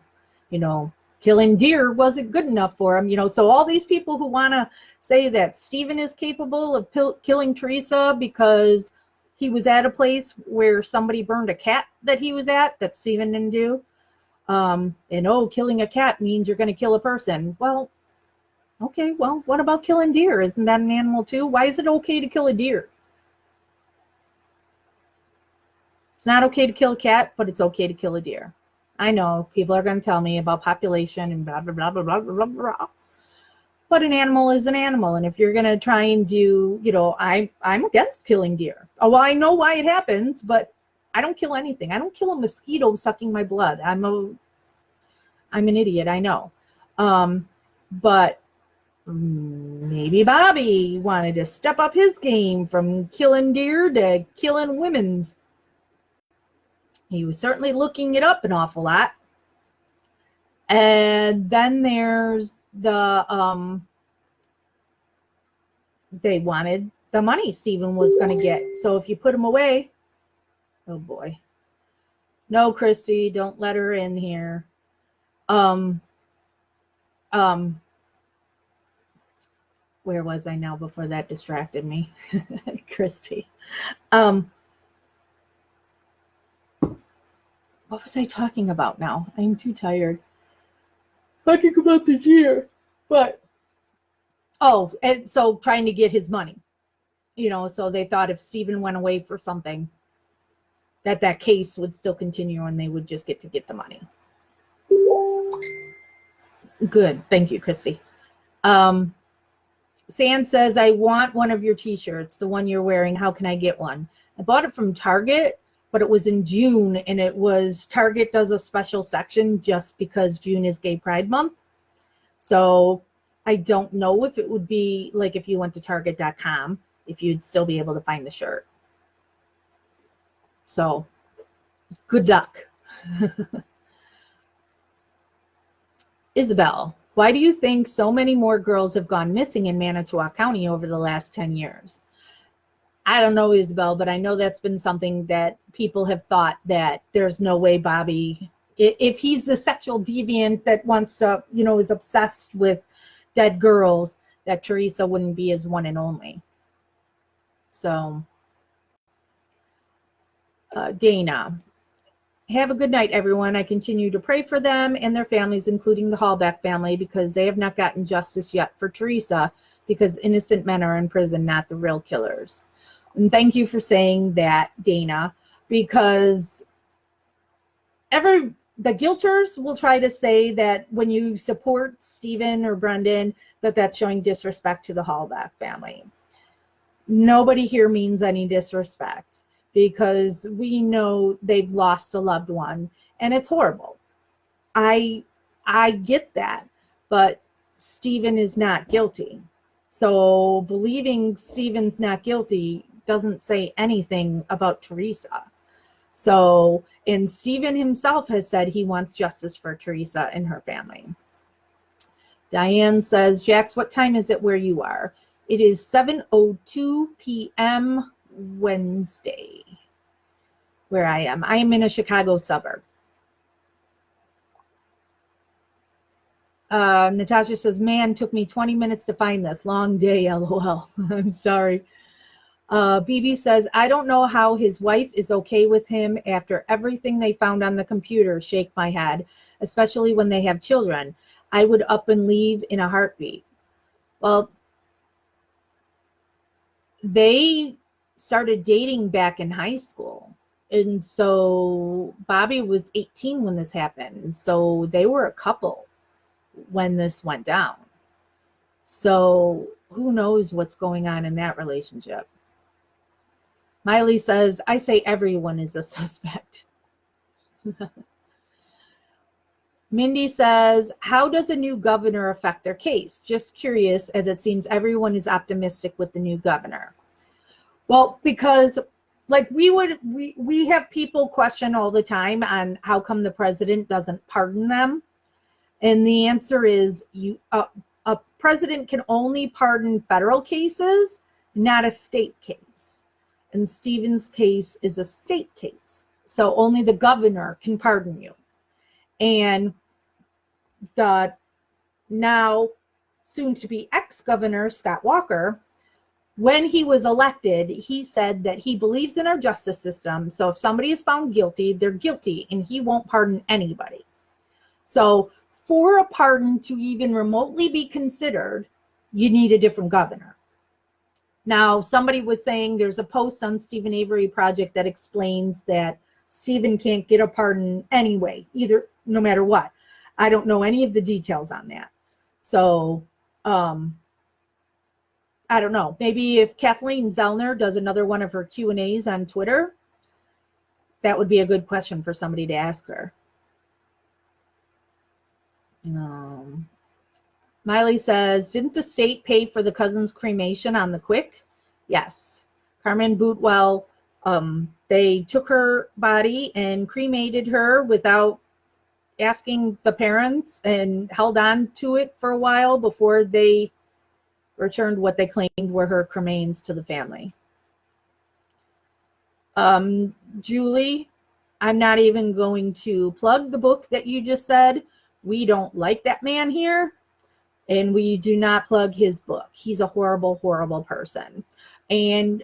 Speaker 1: killing deer wasn't good enough for him. So all these people who want to say that Steven is capable of killing Teresa because he was at a place where somebody burned a cat that he was at that Steven didn't do. Killing a cat means you're going to kill a person. Well, okay, well, what about killing deer? Isn't that an animal too? Why is it okay to kill a deer? It's not okay to kill a cat, but it's okay to kill a deer. I know people are going to tell me about population and blah, blah, blah, blah, blah, blah, blah. But an animal is an animal. And if you're going to try and do, I'm against killing deer. Oh, well, I know why it happens, but I don't kill anything. I don't kill a mosquito sucking my blood. I'm an idiot, I know. But maybe Bobby wanted to step up his game from killing deer to killing women's. He was certainly looking it up an awful lot. And then there's the they wanted the money Steven was going to get. So if you put him away, oh boy. No, Christy, don't let her in here. Where was I now before that distracted me? Christy. What was I talking about now? I'm too tired. Talking about the deer. But, and so trying to get his money. So they thought if Steven went away for something, that case would still continue and they would just get the money. Good. Thank you, Christy. San says, I want one of your t-shirts, the one you're wearing. How can I get one? I bought it from Target, but it was in June, and Target does a special section just because June is Gay Pride Month. So I don't know if it would be like if you went to target.com, if you'd still be able to find the shirt. So good luck. Isabel, why do you think so many more girls have gone missing in Manitowoc County over the last 10 years? I don't know, Isabel, but I know that's been something that people have thought that there's no way Bobby, if he's a sexual deviant that wants to, is obsessed with dead girls, that Teresa wouldn't be his one and only. So, Dana, have a good night, everyone. I continue to pray for them and their families, including the Hallback family, because they have not gotten justice yet for Teresa, because innocent men are in prison, not the real killers. And thank you for saying that, Dana, because the guilters will try to say that when you support Stephen or Brendan, that's showing disrespect to the Hallback family. Nobody here means any disrespect, because we know they've lost a loved one, and it's horrible. I get that, but Stephen is not guilty. So believing Stephen's not guilty doesn't say anything about Teresa. So, and Stephen himself has said he wants justice for Teresa and her family. Diane says, Jax, what time is it where you are? It is 7:02 p.m. Wednesday, where I am. I am in a Chicago suburb. Natasha says, man, took me 20 minutes to find this. Long day, LOL. I'm sorry. BB says, I don't know how his wife is okay with him after everything they found on the computer. Shake my head, especially when they have children. I would up and leave in a heartbeat. Well, they started dating back in high school. And so Bobby was 18 when this happened. So they were a couple when this went down. So who knows what's going on in that relationship. Miley says, I say everyone is a suspect. Mindy says, how does a new governor affect their case? Just curious, as it seems everyone is optimistic with the new governor. Well, because like we have people question all the time on how come the president doesn't pardon them. And the answer is a president can only pardon federal cases, not a state case. And Stephen's case is a state case. So only the governor can pardon you. And the now soon to be ex-governor, Scott Walker, when he was elected, he said that he believes in our justice system. So if somebody is found guilty, they're guilty, and he won't pardon anybody. So for a pardon to even remotely be considered, you need a different governor. Now, somebody was saying there's a post on Stephen Avery Project that explains that Stephen can't get a pardon anyway, either, no matter what. I don't know any of the details on that. So, I don't know. Maybe if Kathleen Zellner does another one of her Q&As on Twitter, that would be a good question for somebody to ask her. Miley says, didn't the state pay for the cousin's cremation on the quick? Yes. Carmen Bootwell, they took her body and cremated her without asking the parents and held on to it for a while before they returned what they claimed were her cremains to the family. Julie, I'm not even going to plug the book that you just said. We don't like that man here. And we do not plug his book. He's a horrible, horrible person. And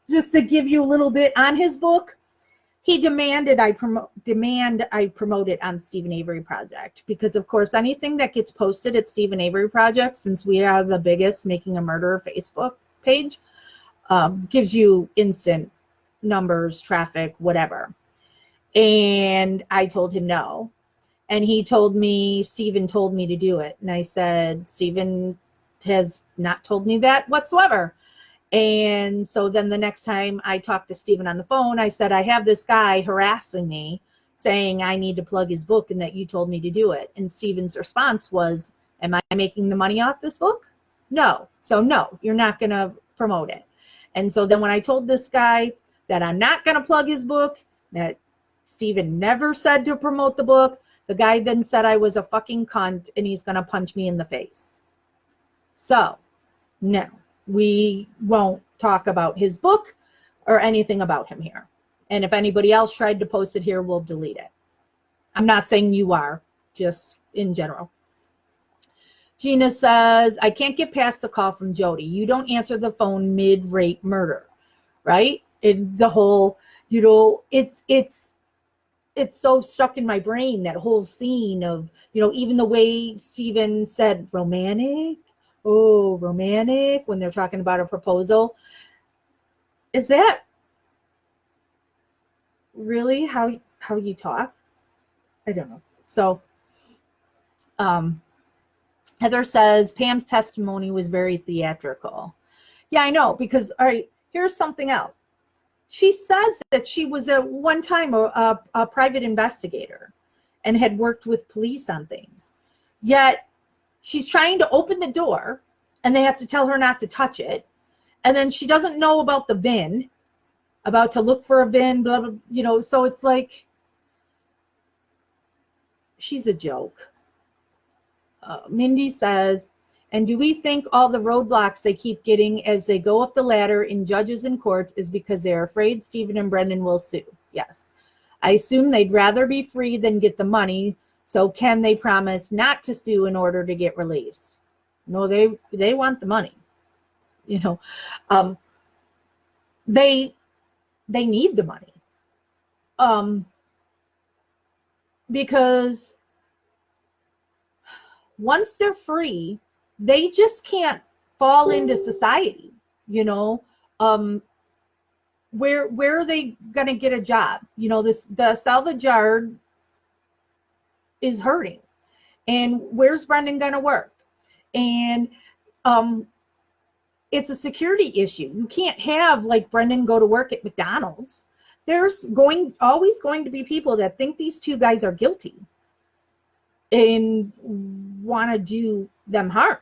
Speaker 1: just to give you a little bit on his book, he demanded I promote it on Stephen Avery Project, because of course anything that gets posted at Stephen Avery Project, since we are the biggest Making a Murderer Facebook page, gives you instant numbers, traffic, whatever. And I told him no. And he told me, Stephen told me to do it. And I said, Stephen has not told me that whatsoever. And so then the next time I talked to Stephen on the phone, I said, I have this guy harassing me saying I need to plug his book and that you told me to do it. And Stephen's response was, am I making the money off this book? No. So no, you're not going to promote it. And so then when I told this guy that I'm not going to plug his book, that Stephen never said to promote the book, the guy then said I was a fucking cunt and he's going to punch me in the face. So, no, we won't talk about his book or anything about him here. And if anybody else tried to post it here, we'll delete it. I'm not saying you are, just in general. Gina says, I can't get past the call from Jody. You don't answer the phone mid-rape murder, right? The whole, it's so stuck in my brain, that whole scene of, even the way Stephen said, romantic, when they're talking about a proposal. Is that really how you talk? I don't know. So, Heather says, Pam's testimony was very theatrical. Yeah, I know, because, all right, here's something else. She says that she was at one time a private investigator and had worked with police on things. Yet she's trying to open the door and they have to tell her not to touch it. And then she doesn't know about the VIN, about to look for a VIN, blah, blah, so it's like, she's a joke. Mindy says, and do we think all the roadblocks they keep getting as they go up the ladder in judges and courts is because they're afraid Stephen and Brendan will sue? Yes. I assume they'd rather be free than get the money. So can they promise not to sue in order to get released? No, they want the money. They need the money. Because once they're free, they just can't fall into society, where are they going to get a job? The salvage yard is hurting, and where's Brendan going to work? And it's a security issue. You can't have like Brendan go to work at McDonald's. There's always going to be people that think these two guys are guilty and want to do them harm.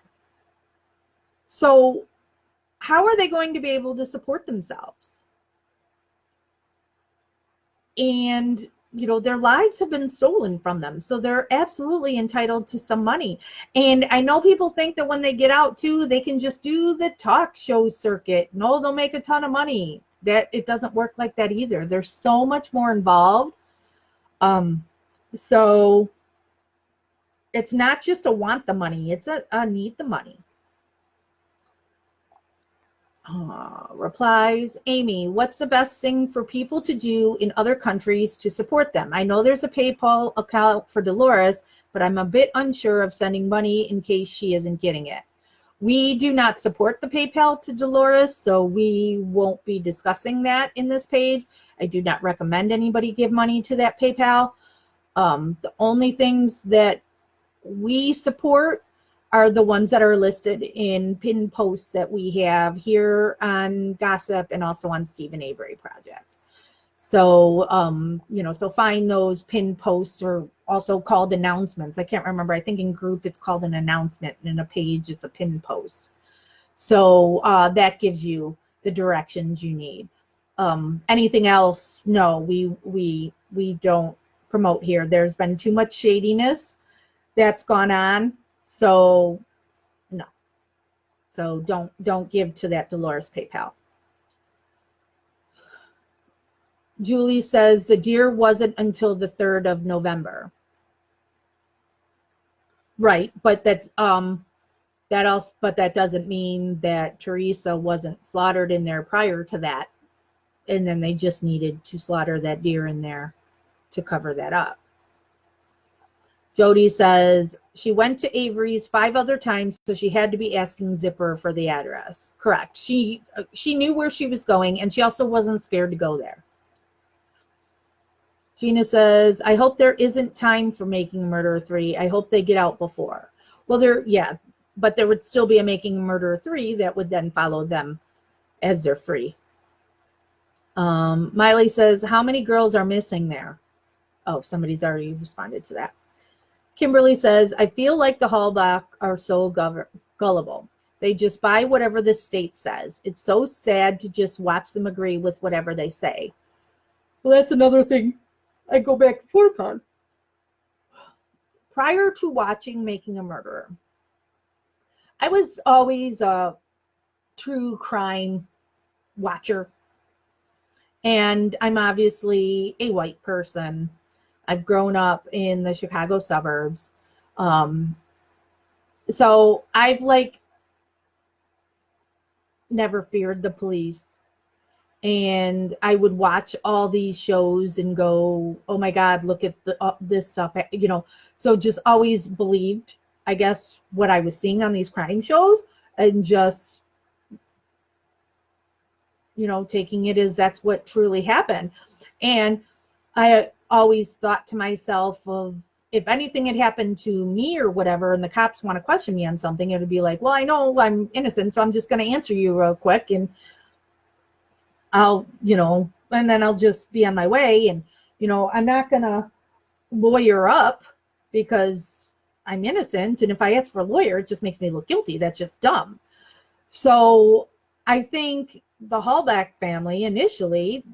Speaker 1: So how are they going to be able to support themselves? And, their lives have been stolen from them. So they're absolutely entitled to some money. And I know people think that when they get out too, they can just do the talk show circuit. No, they'll make a ton of money. That it doesn't work like that either. There's so much more involved. So it's not just a want the money, it's a need the money. Replies, Amy, what's the best thing for people to do in other countries to support them? I know there's a PayPal account for Dolores, but I'm a bit unsure of sending money in case she isn't getting it. We do not support the PayPal to Dolores, so we won't be discussing that in this page. I do not recommend anybody give money to that PayPal. The only things that we support are the ones that are listed in pinned posts that we have here on Gossip and also on Stephen Avery Project. So, so find those pinned posts, or also called announcements. I can't remember. I think in group it's called an announcement, and in a page it's a pinned post. So that gives you the directions you need. Anything else? No, we don't promote here. There's been too much shadiness that's gone on. So no. So don't give to that Dolores PayPal. Julie says the deer wasn't until the 3rd of November. Right, but that doesn't mean that Teresa wasn't slaughtered in there prior to that. And then they just needed to slaughter that deer in there to cover that up. Jody says she went to Avery's 5 other times, so she had to be asking Zipper for the address. Correct. She knew where she was going, and she also wasn't scared to go there. Gina says, I hope there isn't time for Making a Murderer 3. I hope they get out before. Well, but there would still be a Making a Murderer 3 that would then follow them as they're free. Miley says, how many girls are missing there? Oh, somebody's already responded to that. Kimberly says, I feel like the Halbach are so gullible. They just buy whatever the state says. It's so sad to just watch them agree with whatever they say. Well, that's another thing I go back and forth on. Prior to watching Making a Murderer, I was always a true crime watcher. And I'm obviously a white person. I've grown up in the Chicago suburbs. So I've like never feared the police. And I would watch all these shows and go, oh my God, look at this stuff, you know. So just always believed, I guess, what I was seeing on these crime shows, and just, you know, taking it as that's what truly happened. And I always thought to myself, of if anything had happened to me or whatever, and the cops want to question me on something, it would be like, well, I know I'm innocent, so I'm just going to answer you real quick, and I'll, you know, and then I'll just be on my way. And, you know, I'm not going to lawyer up because I'm innocent. And if I ask for a lawyer, it just makes me look guilty. That's just dumb. So I think the Halbach family initially,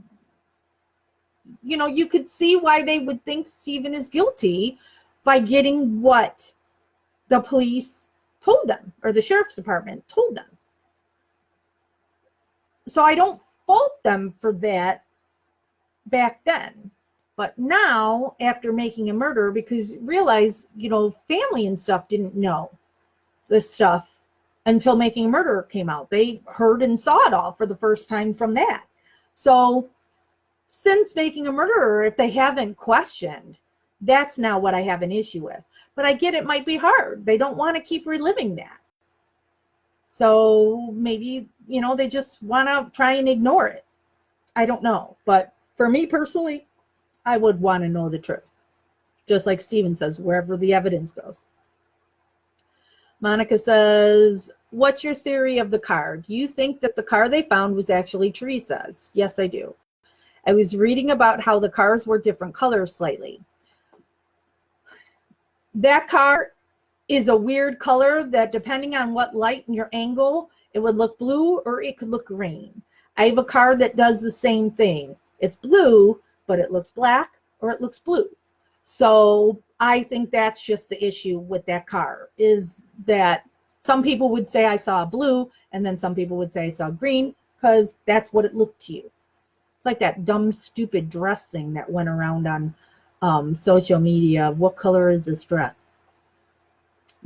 Speaker 1: you know, you could see why they would think Stephen is guilty by getting what the police told them, or the sheriff's department told them. So I don't fault them for that back then. But now, after making a murder, because realize, you know, family and stuff didn't know this stuff until Making a Murderer came out. They heard and saw it all for the first time from that. So since Making a Murderer, if they haven't questioned, that's now what I have an issue with. But I get it might be hard. They don't want to keep reliving that. So maybe, you know, they just want to try and ignore it. I don't know. But for me personally, I would want to know the truth. Just like Steven says, wherever the evidence goes. Monica says, what's your theory of the car? Do you think that the car they found was actually Teresa's? Yes, I do. I was reading about how the cars were different colors slightly. That car is a weird color that, depending on what light and your angle, it would look blue or it could look green. I have a car that does the same thing. It's blue, but it looks black or it looks blue. So I think that's just the issue with that car, is that some people would say I saw blue, and then some people would say I saw green, because that's what it looked to you. It's like that dumb, stupid dress thing that went around on social media. What color is this dress?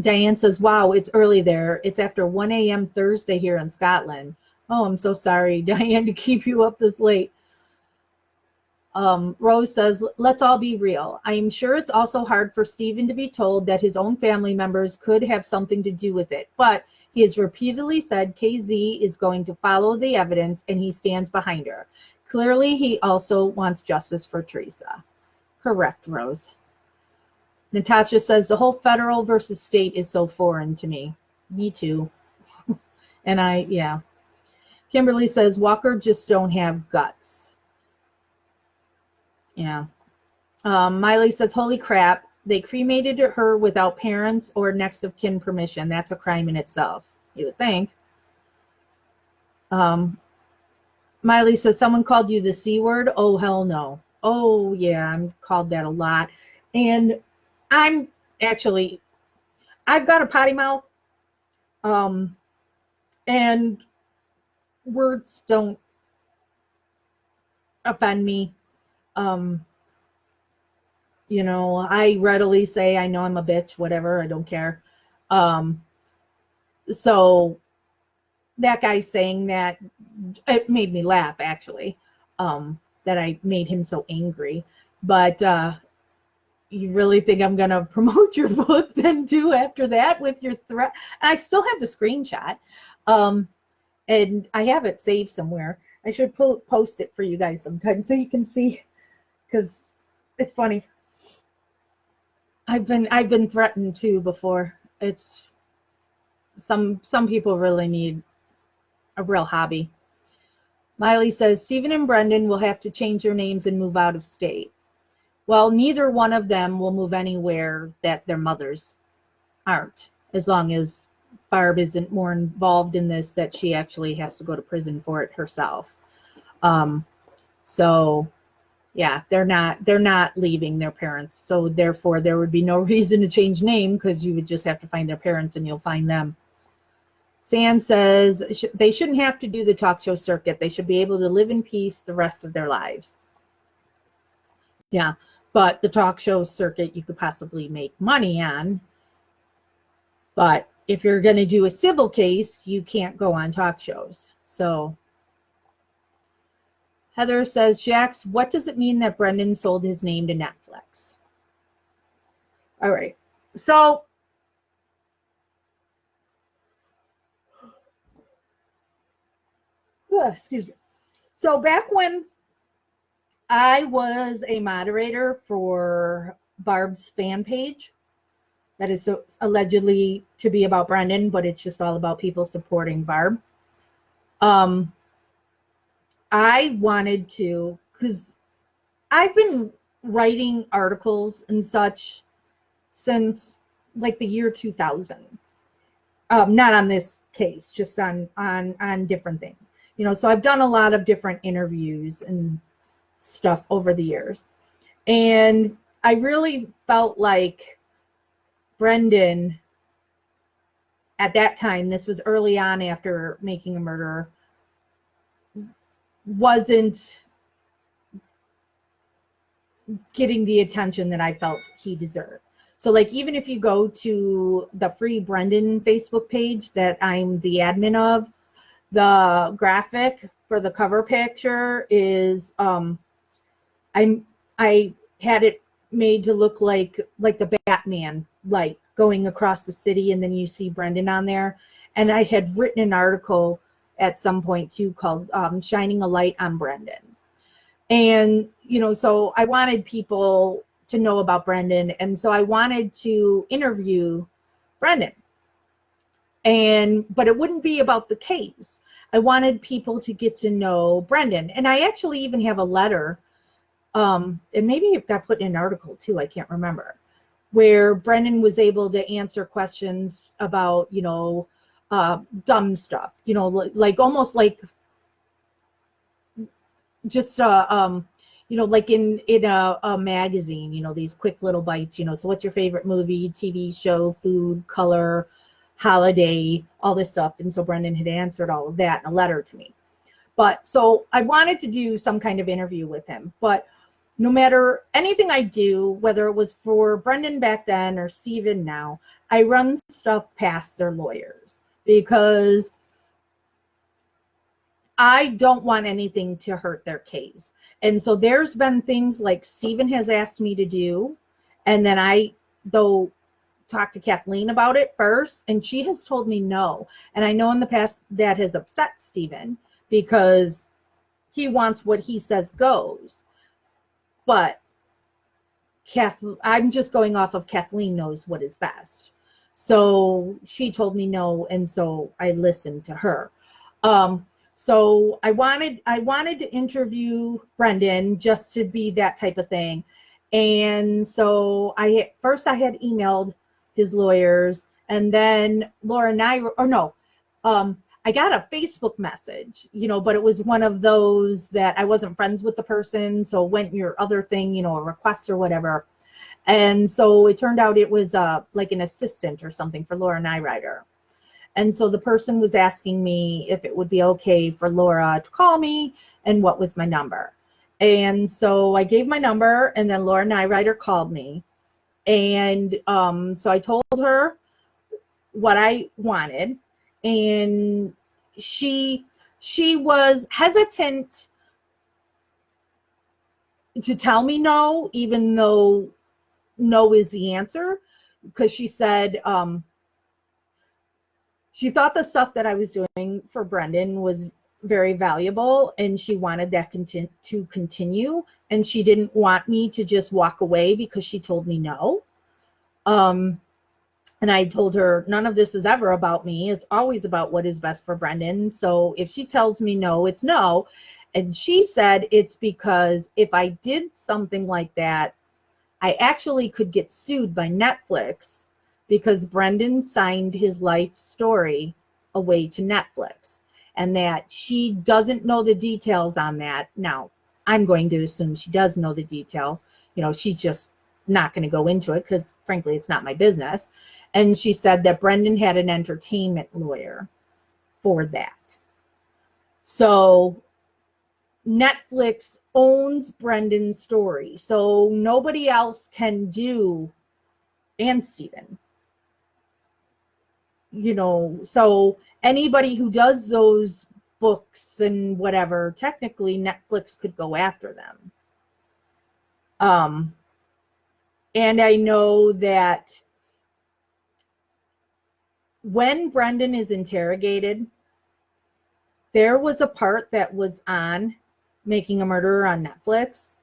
Speaker 1: Diane says, wow, it's early there. It's after 1 a.m. Thursday here in Scotland. Oh, I'm so sorry, Diane, to keep you up this late. Rose says, let's all be real. I am sure it's also hard for Stephen to be told that his own family members could have something to do with it. But he has repeatedly said KZ is going to follow the evidence and he stands behind her. Clearly, he also wants justice for Teresa. Correct, Rose. Natasha says, the whole federal versus state is so foreign to me. Me too. And yeah. Kimberly says, Walker just don't have guts. Yeah. Miley says, holy crap, they cremated her without parents or next of kin permission. That's a crime in itself, you would think. Miley says, someone called you the C word? Oh, hell no. Oh, yeah, I'm called that a lot. And I've got a potty mouth. And words don't offend me. You know, I readily say, I know I'm a bitch, whatever, I don't care. So that guy saying that, it made me laugh, actually, that I made him so angry. But you really think I'm going to promote your book then too after that with your threat? And I still have the screenshot. And I have it saved somewhere. I should post it for you guys sometime so you can see, because it's funny. I've been threatened too before. It's some people really need a real hobby. Miley says, Stephen and Brendan will have to change their names and move out of state. Well, neither one of them will move anywhere that their mothers aren't, as long as Barb isn't more involved in this, that she actually has to go to prison for it herself. So yeah, they're not leaving their parents. So therefore there would be no reason to change name, because you would just have to find their parents and you'll find them. Sand says they shouldn't have to do the talk show circuit. They should be able to live in peace the rest of their lives. Yeah, but the talk show circuit you could possibly make money on. But if you're going to do a civil case, you can't go on talk shows. So Heather says, Jax, what does it mean that Brendan sold his name to Netflix? All right. So excuse me. So back when I was a moderator for Barb's fan page, that is so allegedly to be about Brendan, but it's just all about people supporting Barb. I wanted to, because I've been writing articles and such since like the year 2000. Not on this case, just on different things. You know, so I've done a lot of different interviews and stuff over the years. And I really felt like Brendan, at that time, this was early on after Making a Murderer, wasn't getting the attention that I felt he deserved. So like, even if you go to the Free Brendan Facebook page that I'm the admin of, the graphic for the cover picture is I had it made to look like the Batman light going across the city, and then you see Brendan on there. And I had written an article at some point too called Shining a Light on Brendan. And, you know, so I wanted people to know about Brendan. And so I wanted to interview Brendan. But it wouldn't be about the case. I wanted people to get to know Brendan. And I actually even have a letter, and maybe it got put in an article too, I can't remember, where Brendan was able to answer questions about, you know, dumb stuff, you know, like almost like just, you know, like in a magazine, you know, these quick little bites, you know, so what's your favorite movie, TV show, food, color, holiday, all this stuff. And so Brendan had answered all of that in a letter to me. But so I wanted to do some kind of interview with him. But no matter anything I do, whether it was for Brendan back then or Steven now, I run stuff past their lawyers because I don't want anything to hurt their case. And so there's been things like Steven has asked me to do, and then I, though, talked to Kathleen about it first, and she has told me no. And I know in the past that has upset Steven because he wants what he says goes. But I'm just going off of Kathleen knows what is best. So she told me no, and so I listened to her. So I wanted to interview Brendan just to be that type of thing. And so I had emailed his lawyers, and then Laura and I, I got a Facebook message, you know, but it was one of those that I wasn't friends with the person. So it went your other thing, you know, a request or whatever. And so it turned out it was like an assistant or something for Laura Nyrider. And so the person was asking me if it would be okay for Laura to call me and what was my number. And so I gave my number, and then Laura Nyrider called me. And so I told her what I wanted, and she was hesitant to tell me no, even though no is the answer, because she said she thought the stuff that I was doing for Brendan was very valuable, and she wanted that to continue, and she didn't want me to just walk away because she told me no. And I told her, none of this is ever about me. It's always about what is best for Brendan. So if she tells me no, it's no. And she said it's because if I did something like that, I actually could get sued by Netflix because Brendan signed his life story away to Netflix, and that she doesn't know the details on that. Now, I'm going to assume she does know the details. You know, she's just not going to go into it because, frankly, it's not my business. And she said that Brendan had an entertainment lawyer. for that. So Netflix owns Brendan's story. So nobody else can do, and Stephen. So anybody who does those books and whatever, technically Netflix could go after them. And I know that when Brendan is interrogated, there was a part that was on Making a Murderer on Netflix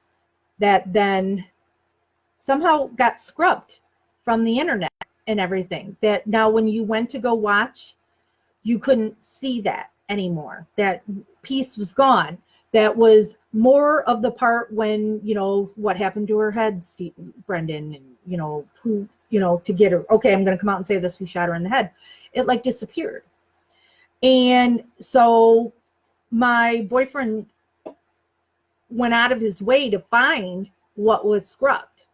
Speaker 1: that then somehow got scrubbed from the internet and everything. That now when you went to go watch, you couldn't see that anymore. That piece was gone. That was more of the part when, what happened to her head, Brendan, and, who, to get her, okay, I'm going to come out and say this, who shot her in the head. It like disappeared. And so my boyfriend went out of his way to find what was scrubbed,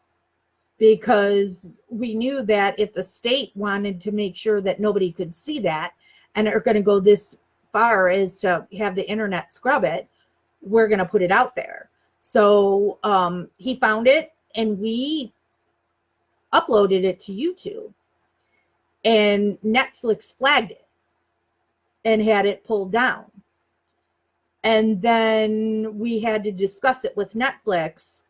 Speaker 1: because we knew that if the state wanted to make sure that nobody could see that, and are going to go this far as to have the internet scrub it, we're going to put it out there. So he found it, and we uploaded it to YouTube, and Netflix flagged it and had it pulled down. And then we had to discuss it with Netflix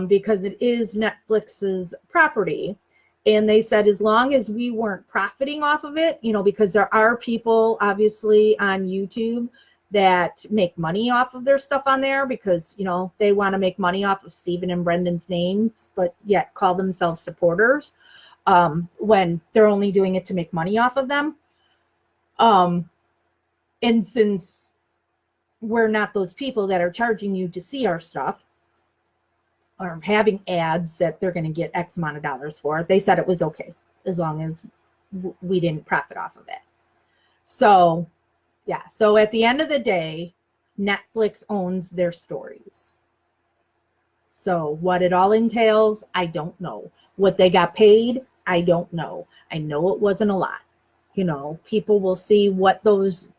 Speaker 1: because it is Netflix's property. And they said as long as we weren't profiting off of it, because there are people obviously on YouTube that make money off of their stuff on there because, they want to make money off of Stephen and Brendan's names, but yet call themselves supporters when they're only doing it to make money off of them. And since we're not those people that are charging you to see our stuff or having ads that they're going to get X amount of dollars for, they said it was okay as long as we didn't profit off of it. So, yeah. So at the end of the day, Netflix owns their stories. So what it all entails, I don't know. What they got paid, I don't know. I know it wasn't a lot. People will see what those,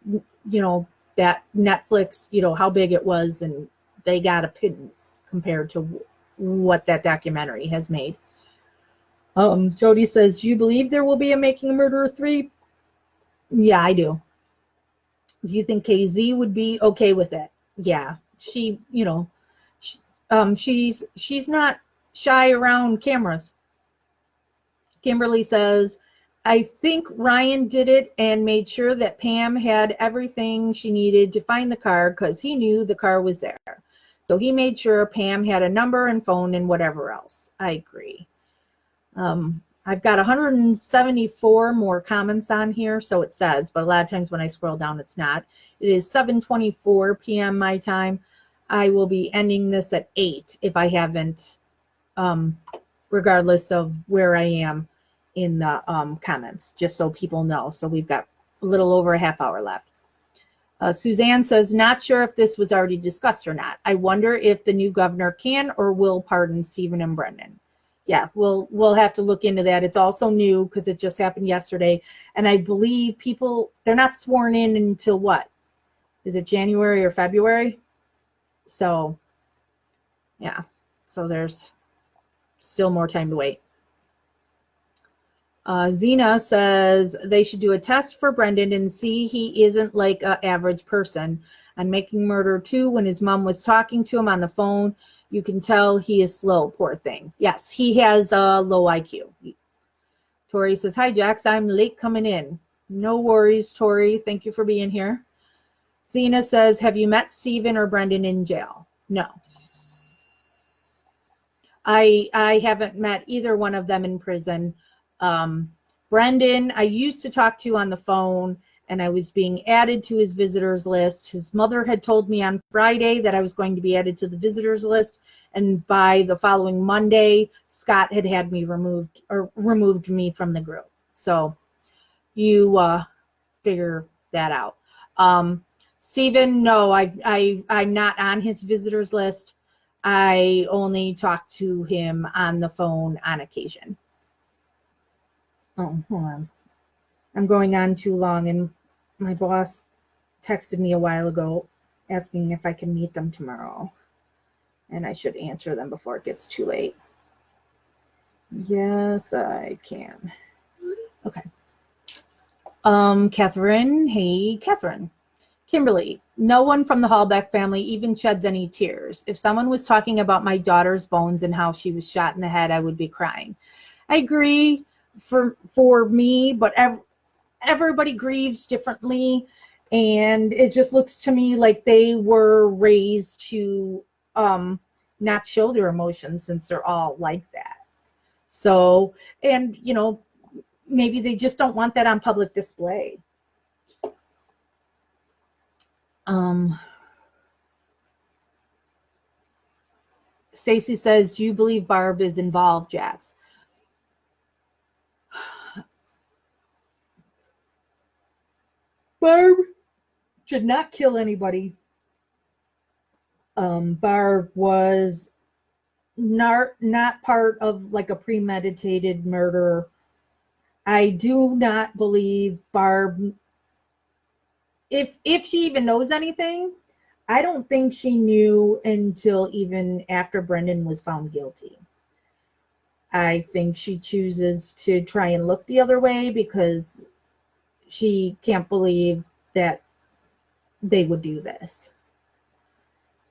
Speaker 1: that Netflix, how big it was, and they got a pittance compared to what that documentary has made. Jody says, do you believe there will be a Making a Murderer 3? Yeah, I do. Do you think KZ would be okay with it? Yeah, she, she's not shy around cameras. Kimberly says, I think Ryan did it and made sure that Pam had everything she needed to find the car because he knew the car was there. So he made sure Pam had a number and phone and whatever else. I agree. I've got 174 more comments on here, so it says, but a lot of times when I scroll down, it's not. It is 7:24 p.m. my time. I will be ending this at 8 if I haven't, regardless of where I am in the comments, just so people know. So we've got a little over a half hour left. Suzanne says, not sure if this was already discussed or not. I wonder if the new governor can or will pardon Stephen and Brendan. Yeah, we'll have to look into that. It's also new because it just happened yesterday. And I believe they're not sworn in until what? Is it January or February? So, yeah. So there's still more time to wait. Zena says they should do a test for Brendan and see he isn't like an average person. On Making Murder 2, when his mom was talking to him on the phone, you can tell he is slow, poor thing. Yes, he has a low IQ. Tori says, hi, Jax. I'm late coming in. No worries, Tori. Thank you for being here. Zena says, have you met Stephen or Brendan in jail? No. I haven't met either one of them in prison. Brendan, I used to talk to on the phone, and I was being added to his visitors list. His mother had told me on Friday that I was going to be added to the visitors list, and by the following Monday, Scott had me removed me from the group. So you figure that out. Stephen, no, I'm not on his visitors list. I only talk to him on the phone on occasion. Oh, hold on. I'm going on too long, and My boss texted me a while ago asking if I can meet them tomorrow, and I should answer them before it gets too late. Yes, I can. Okay. Catherine. Hey, Catherine. Kimberly, no one from the Hallbeck family even sheds any tears. If someone was talking about my daughter's bones and how she was shot in the head, I would be crying. I agree for me, but everybody grieves differently, and it just looks to me like they were raised to not show their emotions since they're all like that. So, and maybe they just don't want that on public display. Stacy says, do you believe Barb is involved, Jax? Barb did not kill anybody. Barb was not part of like a premeditated murder. I do not believe Barb, if she even knows anything, I don't think she knew until even after Brendan was found guilty. I think she chooses to try and look the other way because she can't believe that they would do this.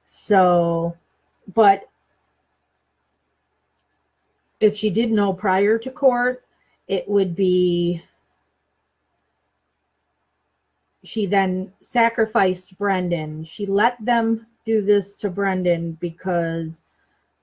Speaker 1: So, but if she did know prior to court, it would be she then sacrificed Brendan. She let them do this to Brendan because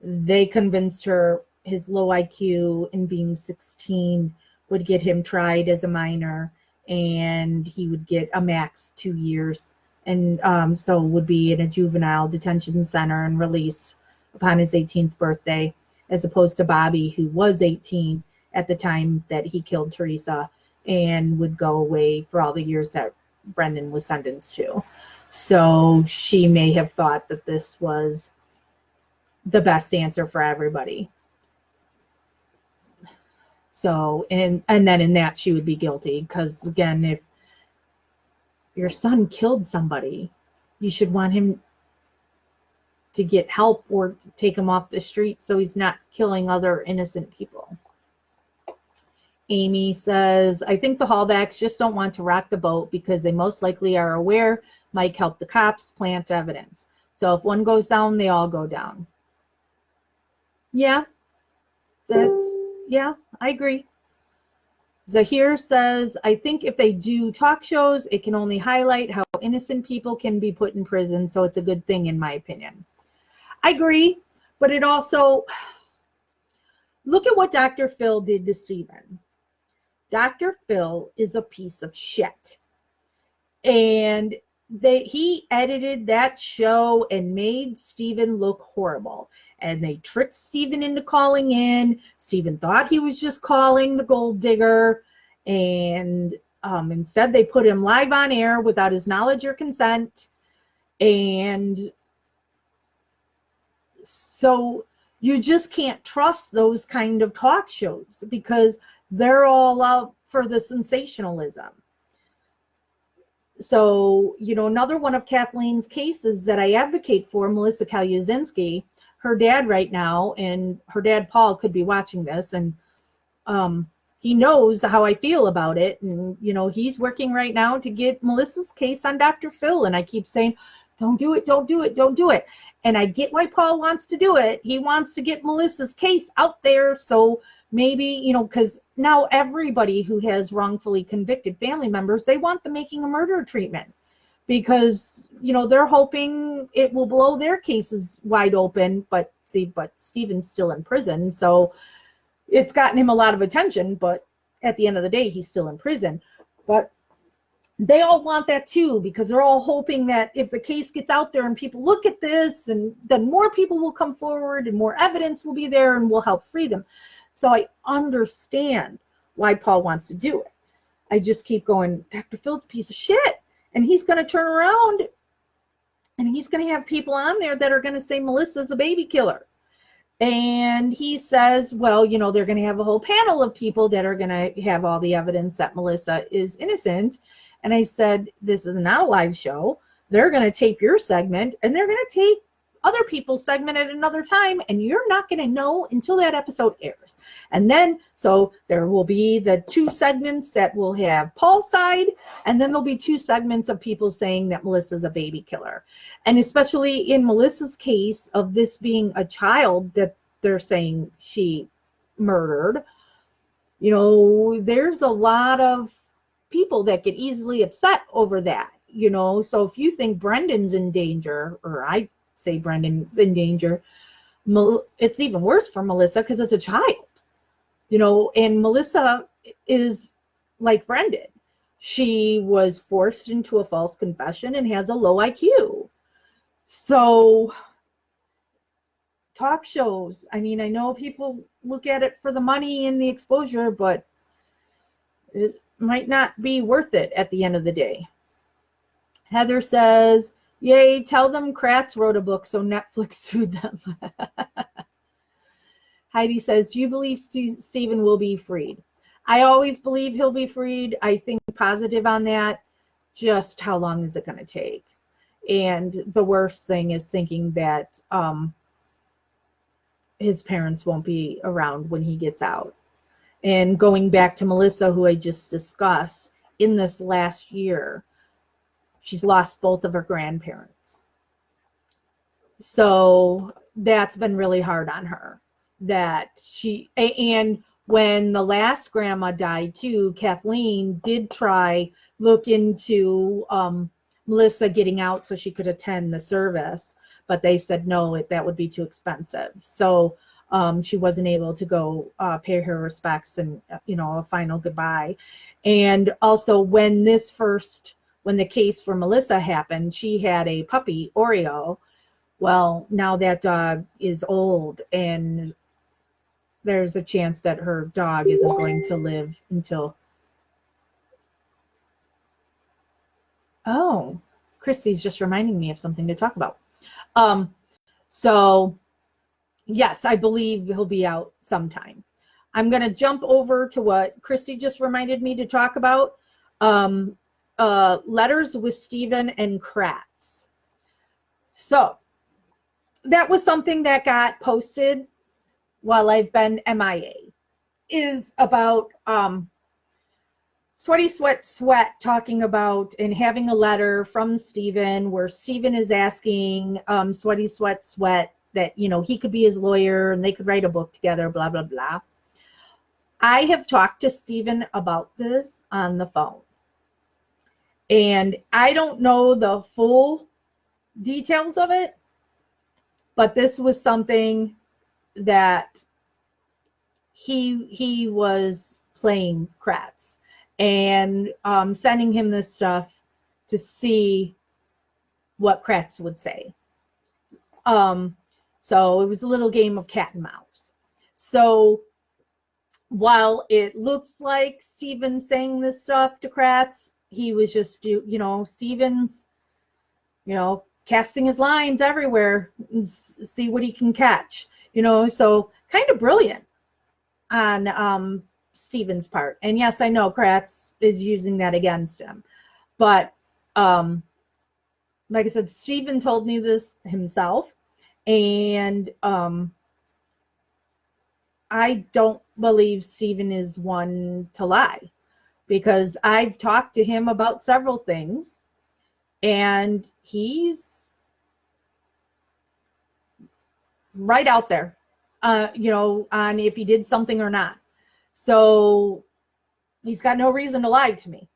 Speaker 1: they convinced her his low IQ and being 16 would get him tried as a minor, and he would get a max 2 years, and so would be in a juvenile detention center and released upon his 18th birthday, as opposed to Bobby, who was 18 at the time that he killed Teresa and would go away for all the years that Brendan was sentenced to. So she may have thought that this was the best answer for everybody. So, and then in that she would be guilty, because again, if your son killed somebody, you should want him to get help or take him off the street so he's not killing other innocent people. Amy says, I think the Hallbacks just don't want to rock the boat because they most likely are aware Mike helped the cops plant evidence. So if one goes down, they all go down. Yeah, I agree. Zahir says, I think if they do talk shows, it can only highlight how innocent people can be put in prison. So it's a good thing, in my opinion. I agree, but it also, look at what Dr. Phil did to Stephen. Dr. Phil is a piece of shit. And he edited that show and made Stephen look horrible. And they tricked Stephen into calling in. Stephen thought he was just calling the gold digger. And instead they put him live on air without his knowledge or consent. And so you just can't trust those kind of talk shows because they're all out for the sensationalism. So, another one of Kathleen's cases that I advocate for, Melissa Kalyazinski, her dad right now, and her dad, Paul, could be watching this, and he knows how I feel about it. And, he's working right now to get Melissa's case on Dr. Phil. And I keep saying, don't do it, don't do it, don't do it. And I get why Paul wants to do it. He wants to get Melissa's case out there. So maybe, because now everybody who has wrongfully convicted family members, they want the making a murder treatment because, they're hoping it will blow their cases wide open. But Stephen's still in prison. So it's gotten him a lot of attention. But at the end of the day, he's still in prison. But they all want that too, because they're all hoping that if the case gets out there and people look at this, and then more people will come forward and more evidence will be there and will help free them. So I understand why Paul wants to do it. I just keep going, Dr. Phil's a piece of shit. And he's going to turn around and he's going to have people on there that are going to say Melissa's a baby killer. And he says, well, they're going to have a whole panel of people that are going to have all the evidence that Melissa is innocent. And I said, this is not a live show. They're going to tape your segment and they're going to tape other people's segment at another time, and you're not going to know until that episode airs. And then, so there will be the 2 segments that will have Paul's side, and then there'll be 2 segments of people saying that Melissa's a baby killer. And especially in Melissa's case of this being a child that they're saying she murdered, you know, there's a lot of people that get easily upset over that, you know. So if you think Brendan's in danger, or I say Brendan's in danger, it's even worse for Melissa because it's a child, you know. And Melissa is like Brendan. She was forced into a false confession and has a low IQ. So talk shows, I mean, I know people look at it for the money and the exposure, but it might not be worth it at the end of the day. Heather says, yay, tell them Kratz wrote a book so Netflix sued them. Heidi says, do you believe Stephen will be freed? I always believe he'll be freed. I think positive on that. Just how long is it going to take? And the worst thing is thinking that his parents won't be around when he gets out. And going back to Melissa, who I just discussed, in this last year, she's lost both of her grandparents. So that's been really hard on her. And when the last grandma died too, Kathleen did look into Melissa getting out so she could attend the service, but they said no, that would be too expensive. So she wasn't able to go pay her respects and, you know, a final goodbye. And also when the case for Melissa happened, she had a puppy, Oreo. Well, now that dog is old, and there's a chance that her dog isn't going to live until... Oh, Christy's just reminding me of something to talk about. So yes, I believe he'll be out sometime. I'm going to jump over to what Christy just reminded me to talk about. Letters with Stephen and Kratz. So that was something that got posted while I've been MIA, is about Sweaty Sweat talking about and having a letter from Stephen where Stephen is asking Sweaty Sweat that, you know, he could be his lawyer and they could write a book together, blah, blah, blah. I have talked to Stephen about this on the phone. And I don't know the full details of it, but this was something that he was playing Kratz and sending him this stuff to see what Kratz would say. So it was a little game of cat and mouse. So while it looks like Stephen's saying this stuff to Kratz, he was just, you know, Stephen's, you know, casting his lines everywhere and see what he can catch, you know. So kind of brilliant on Stephen's part. And yes, I know Kratz is using that against him, but like I said, Stephen told me this himself, and I don't believe Stephen is one to lie, because I've talked to him about several things and he's right out there, you know, on if he did something or not. So he's got no reason to lie to me.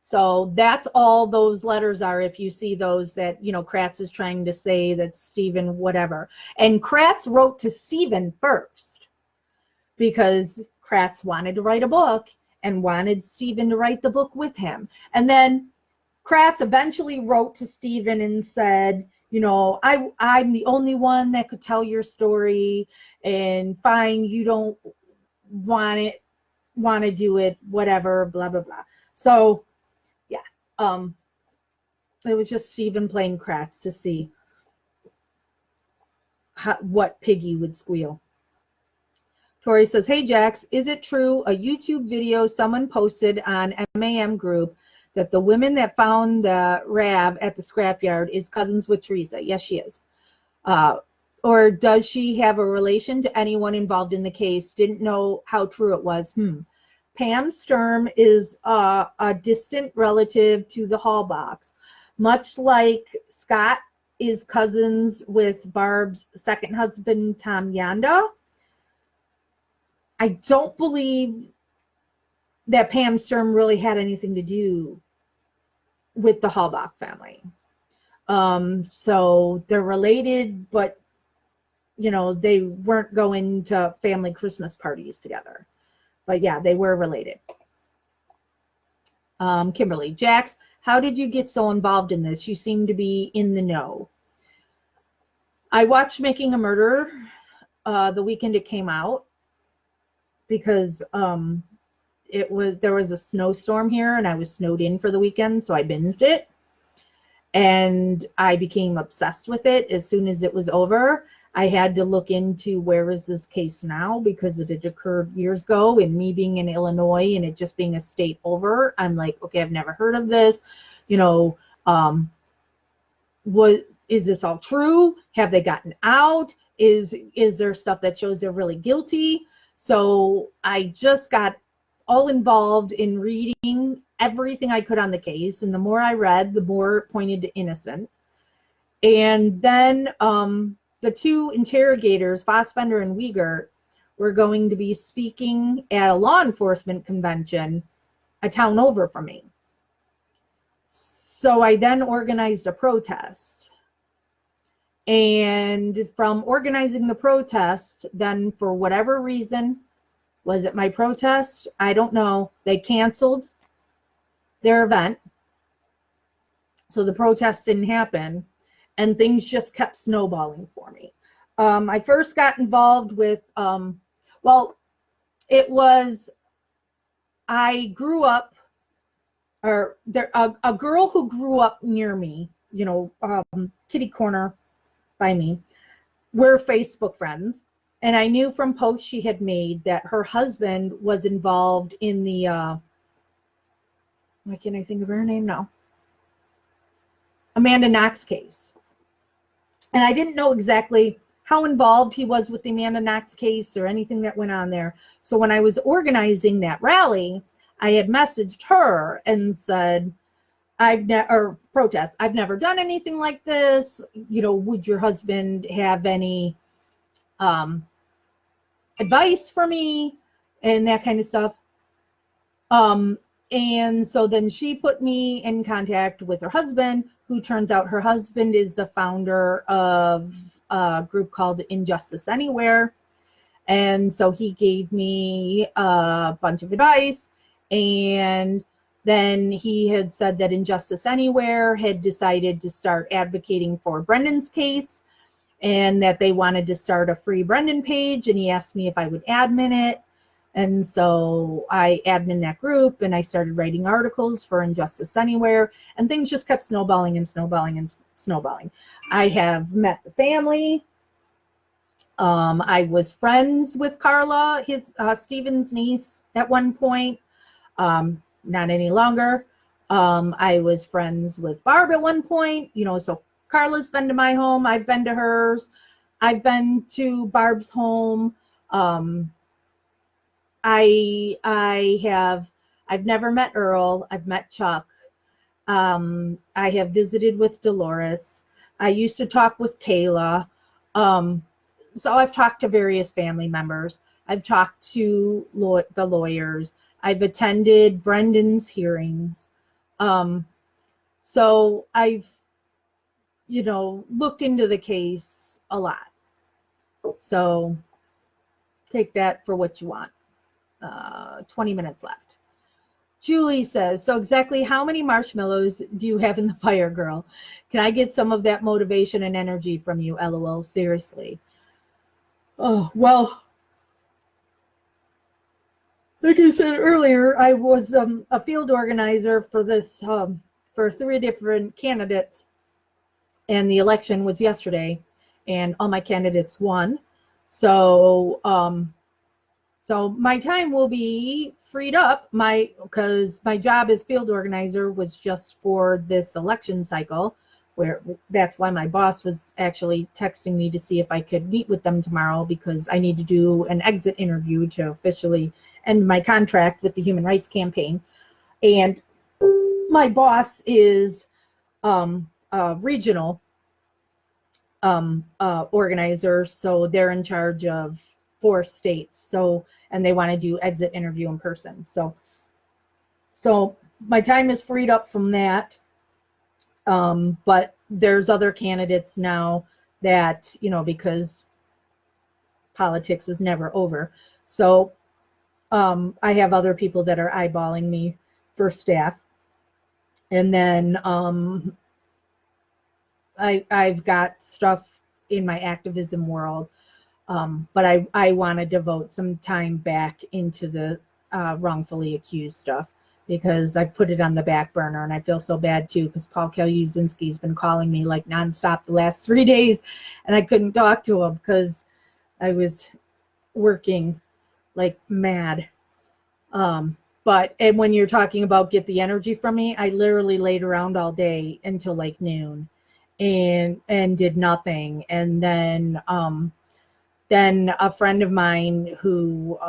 Speaker 1: So that's all those letters are. If you see those that, you know, Kratz is trying to say that Stephen, whatever. And Kratz wrote to Stephen first because Kratz wanted to write a book and wanted Stephen to write the book with him. And then Kratz eventually wrote to Stephen and said, you know, I'm the only one that could tell your story, and fine, you don't want to do it, whatever, blah, blah, blah. So yeah, it was just Stephen playing Kratz to see what Piggy would squeal. Corey says, hey, Jax, is it true a YouTube video someone posted on MAM group that the women that found the Rav at the scrapyard is cousins with Teresa? Yes, she is. Or does she have a relation to anyone involved in the case? Didn't know how true it was. Pam Sturm is a distant relative to the Hallbachs, much like Scott is cousins with Barb's second husband, Tom Yanda. I don't believe that Pam Sturm really had anything to do with the Hallbach family. So they're related, but they weren't going to family Christmas parties together. But yeah, they were related. Kimberly, Jax, how did you get so involved in this? You seem to be in the know. I watched Making a Murder the weekend it came out because there was a snowstorm here and I was snowed in for the weekend, so I binged it. And I became obsessed with it as soon as it was over. I had to look into where is this case now because it had occurred years ago, and me being in Illinois and it just being a state over, I'm like, okay, I've never heard of this. What is this all true? Have they gotten out? Is there stuff that shows they're really guilty? So I just got all involved in reading everything I could on the case. And the more I read, the more it pointed to innocent. And then the two interrogators, Fassbender and Wiegert, were going to be speaking at a law enforcement convention a town over from me. So I then organized a protest. And from organizing the protest, then for whatever reason, was it my protest? I don't know. They canceled their event. So the protest didn't happen. And things just kept snowballing for me. I first got involved with, I grew up, or there a girl who grew up near me, kitty corner by me, we're Facebook friends. And I knew from posts she had made that her husband was involved in the, why can't I think of her name now? Amanda Knox case. And I didn't know exactly how involved he was with the Amanda Knox case or anything that went on there. So when I was organizing that rally, I had messaged her and said, I've never done anything like this. Would your husband have any advice for me and that kind of stuff? And so then she put me in contact with her husband, who turns out her husband is the founder of a group called Injustice Anywhere. And so he gave me a bunch of advice. And then he had said that Injustice Anywhere had decided to start advocating for Brendan's case and that they wanted to start a free Brendan page. And he asked me if I would admin it. And so I admin that group and I started writing articles for Injustice Anywhere, and things just kept snowballing and snowballing and snowballing. I have met the family. I was friends with Carla, his Stephen's niece at one point, not any longer. I was friends with Barb at one point, so Carla's been to my home. I've been to hers. I've been to Barb's home. I've never met Earl. I've met Chuck. I have visited with Dolores. I used to talk with Kayla. So I've talked to various family members. I've talked to the lawyers. I've attended Brendan's hearings. So I've, looked into the case a lot. So take that for what you want. 20 minutes left. Julie says, so exactly how many marshmallows do you have in the fire, girl? Can I get some of that motivation and energy from you? LOL. Seriously. Oh, well, like I said earlier, I was a field organizer for this, for 3 different candidates, and the election was yesterday, and all my candidates won. So So my time will be freed up because my job as field organizer was just for this election cycle, where that's why my boss was actually texting me to see if I could meet with them tomorrow, because I need to do an exit interview to officially end my contract with the Human Rights Campaign. And my boss is a regional organizer, so they're in charge of 4 states. So, and they want to do exit interview in person. So my time is freed up from that. But there's other candidates now that, because politics is never over. So I have other people that are eyeballing me for staff. And then I've got stuff in my activism world. But I want to devote some time back into the wrongfully accused stuff, because I put it on the back burner, and I feel so bad too, because Paul Kaluzinski's been calling me like nonstop the last 3 days, and I couldn't talk to him because I was working like mad. But when you're talking about get the energy from me, I literally laid around all day until like noon and did nothing. And then a friend of mine who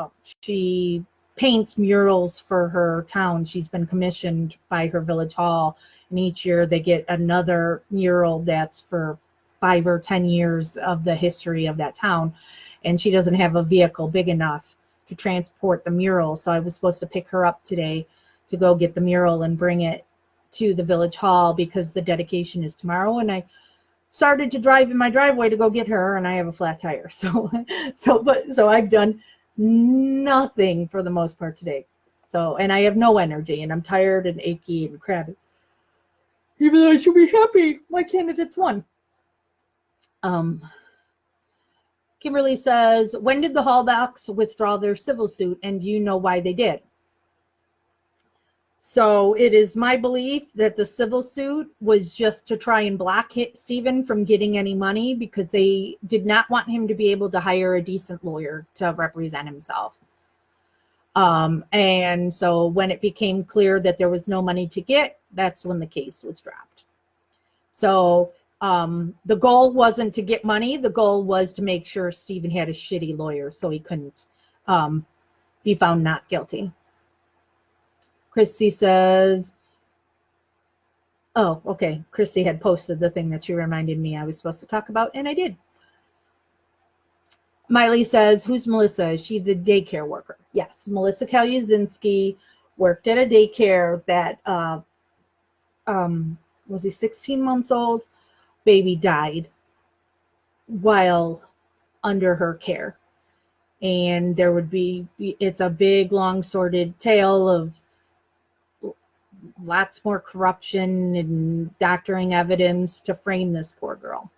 Speaker 1: she paints murals for her town. She's been commissioned by her village hall, and each year they get another mural that's for 5 or 10 years of the history of that town. And she doesn't have a vehicle big enough to transport the mural. So I was supposed to pick her up today to go get the mural and bring it to the village hall, because the dedication is tomorrow. And I started to drive in my driveway to go get her, and I have a flat tire. So I've done nothing for the most part today. So, and I have no energy, and I'm tired and achy and crabby, even though I should be happy my candidates won. Kimberly says, when did the Hallbacks withdraw their civil suit, and do you know why they did? So it is my belief that the civil suit was just to try and block Stephen from getting any money, because they did not want him to be able to hire a decent lawyer to represent himself. And so when it became clear that there was no money to get, that's when the case was dropped. So the goal wasn't to get money. The goal was to make sure Stephen had a shitty lawyer so he couldn't be found not guilty. Christy says, oh, okay. Christy had posted the thing that she reminded me I was supposed to talk about, and I did. Miley says, who's Melissa? Is she the daycare worker? Yes, Melissa Kaluzinski worked at a daycare that, was he 16 months old? Baby died while under her care. And there would be, it's a big, long, sordid tale of lots more corruption and doctoring evidence to frame this poor girl.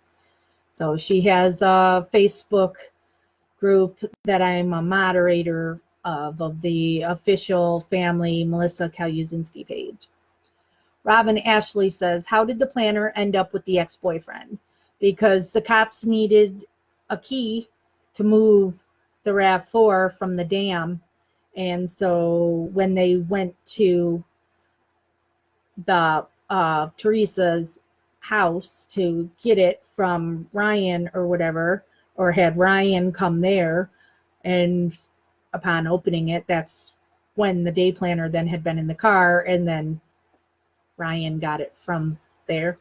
Speaker 1: So she has a Facebook group that I'm a moderator of the official family Melissa Kaluzinski page. Robin Ashley says, how did the planner end up with the ex-boyfriend? Because the cops needed a key to move the RAV4 from the dam. And so when they went to the Teresa's house to get it from Ryan or whatever, or had Ryan come there, and upon opening it, that's when the day planner then had been in the car, and then Ryan got it from there.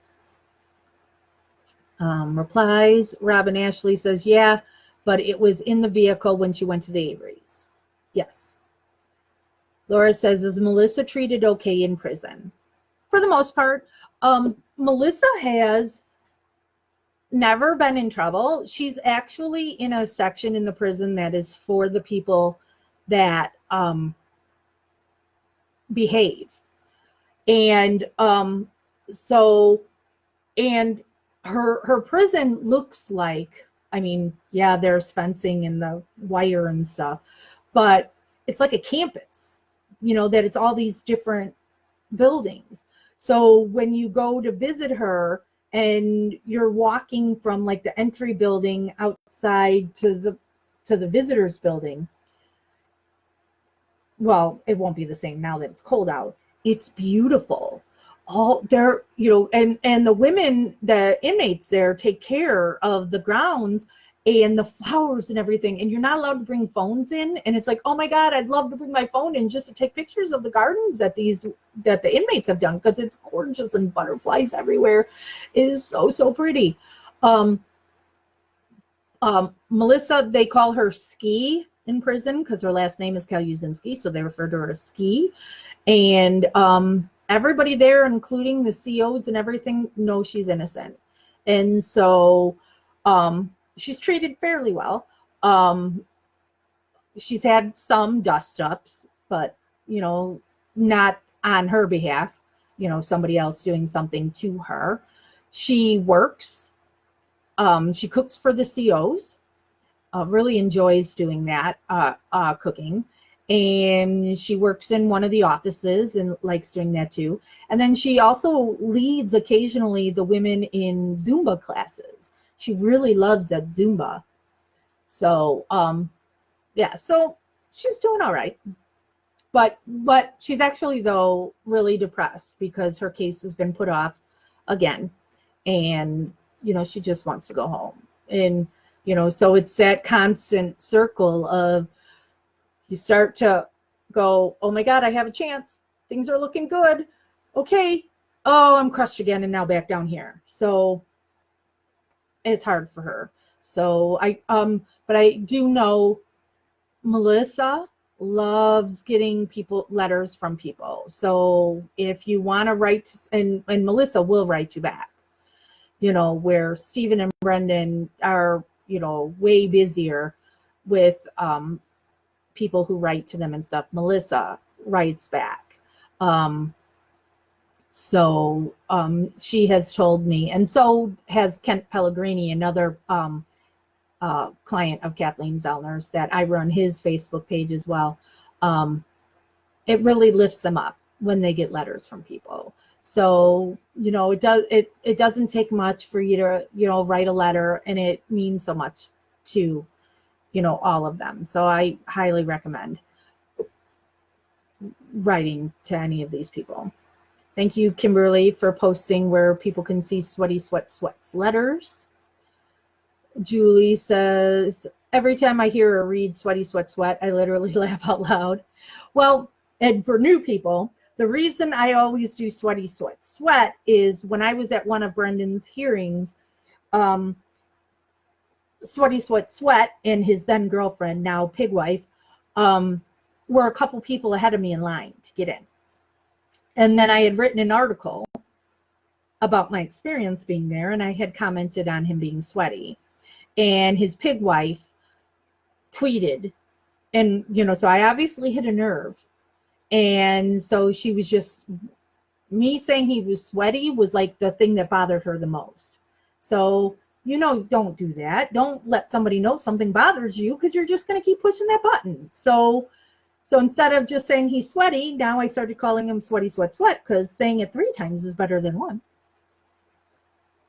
Speaker 1: Replies, Robin Ashley says, yeah, but it was in the vehicle when she went to the Averys. Yes. Laura says, is Melissa treated okay in prison? For the most part. Melissa has never been in trouble. She's actually in a section in the prison that is for the people that behave. And her prison looks like, I mean, yeah, there's fencing and the wire and stuff, but it's like a campus, that it's all these different buildings. So when you go to visit her and you're walking from like the entry building outside to the visitors building, well, it won't be the same now that it's cold out. It's beautiful. All there, you know, and the women, the inmates there take care of the grounds and the flowers and everything. And you're not allowed to bring phones in. And it's like, oh my God, I'd love to bring my phone in just to take pictures of the gardens that the inmates have done, because it's gorgeous and butterflies everywhere. It is so, so pretty. Melissa, they call her Ski in prison because her last name is Kaluzinski, so they refer to her as Ski. And everybody there, including the COs and everything, knows she's innocent. And so she's treated fairly well. She's had some dust-ups, but, you know, not on her behalf, you know, somebody else doing something to her. She works. She cooks for the COs, really enjoys doing that, cooking. And she works in one of the offices and likes doing that too. And then she also leads occasionally the women in Zumba classes. She really loves that Zumba. So, yeah, so she's doing all right. But she's actually, though, really depressed because her case has been put off again. And, you know, she just wants to go home. And, you know, so it's that constant circle of, you start to go, oh my God, I have a chance. Things are looking good. Okay. Oh, I'm crushed again and now back down here. So it's hard for her. So but I do know Melissa loves getting letters from people. So if you want to write, and Melissa will write you back, you know, where Stephen and Brendan are, you know, way busier with, people who write to them and stuff. Melissa writes back. So she has told me, and so has Kent Pellegrini, another client of Kathleen Zellner's, that I run his Facebook page as well. It really lifts them up when they get letters from people. So, you know, it doesn't take much for you to, you know, write a letter, and it means so much to, you know, all of them. So I highly recommend writing to any of these people. Thank you, Kimberly, for posting where people can see Sweaty Sweat Sweat's letters. Julie says, every time I hear or read Sweaty Sweat Sweat, I literally laugh out loud. Well, and for new people, the reason I always do Sweaty Sweat Sweat is when I was at one of Brendan's hearings, Sweaty Sweat Sweat and his then girlfriend, now pig wife, were a couple people ahead of me in line to get in. And then I had written an article about my experience being there, and I had commented on him being sweaty. And his pig wife tweeted, and, you know, so I obviously hit a nerve. And so she was just, me saying he was sweaty was like the thing that bothered her the most. So, you know, don't do that. Don't let somebody know something bothers you, because you're just going to keep pushing that button. So instead of just saying he's sweaty, now I started calling him Sweaty Sweat Sweat, because saying it 3 times is better than 1.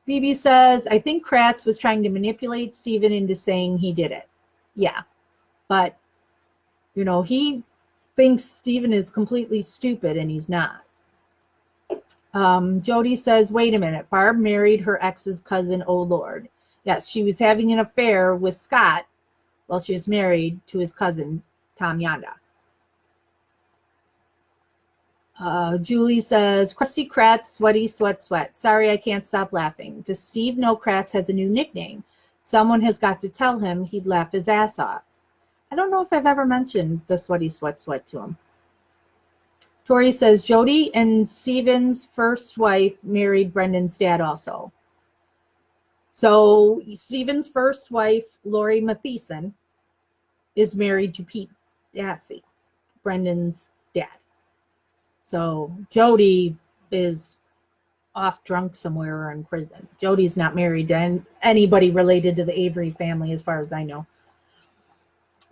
Speaker 1: BB says, I think Kratz was trying to manipulate Stephen into saying he did it. Yeah. But, you know, he thinks Stephen is completely stupid, and he's not. Jody says, wait a minute. Barb married her ex's cousin, oh Lord. Yes, she was having an affair with Scott while she was married to his cousin, Tom Yanda. Julie says, Krusty Kratz, Sweaty Sweat Sweat. Sorry, I can't stop laughing. Does Steve know Kratz has a new nickname? Someone has got to tell him, he'd laugh his ass off. I don't know if I've ever mentioned the Sweaty Sweat Sweat to him. Tori says, Jody and Stephen's first wife married Brendan's dad also. So Stephen's first wife, Lori Matheson, is married to Pete Dassey, Brendan's dad. So Jody is off drunk somewhere or in prison. Jody's not married to anybody related to the Avery family, as far as I know.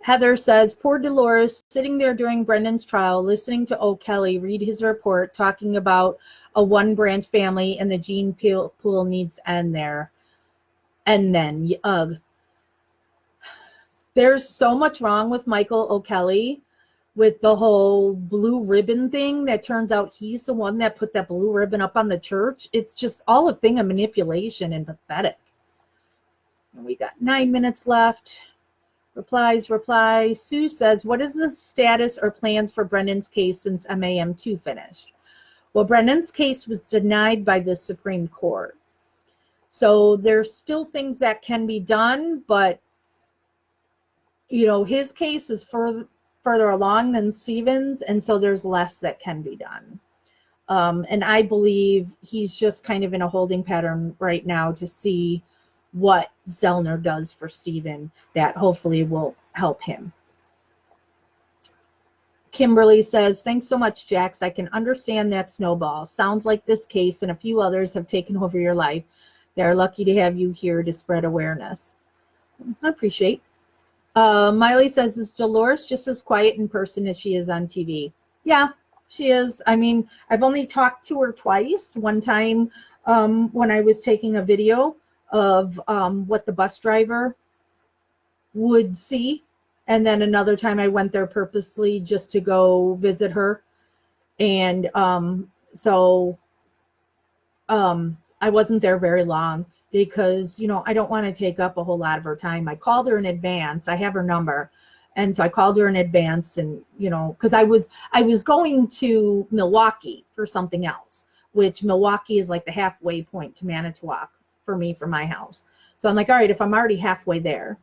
Speaker 1: Heather says, poor Dolores sitting there during Brendan's trial, listening to O'Kelly read his report, talking about a one-branch family and the gene pool needs to end there. And then, ugh. There's so much wrong with Michael O'Kelly, with the whole blue ribbon thing, that turns out he's the one that put that blue ribbon up on the church. It's just all a thing of manipulation and pathetic. And we got 9 minutes left. Reply. Sue says, what is the status or plans for Brendan's case since MAM2 finished? Well, Brendan's case was denied by the Supreme Court. So there's still things that can be done, but, you know, his case is further along than Stephen's, and so there's less that can be done. And I believe he's just kind of in a holding pattern right now to see what Zellner does for Stephen that hopefully will help him. Kimberly says, thanks so much, Jax. I can understand that snowball. Sounds like this case and a few others have taken over your life. They're lucky to have you here to spread awareness. I appreciate. Miley says, is Dolores just as quiet in person as she is on TV? Yeah, she is. I mean, I've only talked to her twice. One time when I was taking a video of what the bus driver would see. And then another time I went there purposely just to go visit her. And I wasn't there very long because, you know, I don't want to take up a whole lot of her time. I called her in advance. I have her number. And so I called her in advance and, you know, because I was going to Milwaukee for something else, which Milwaukee is like the halfway point to Manitowoc for me, from my house. So I'm like, all right, if I'm already halfway there.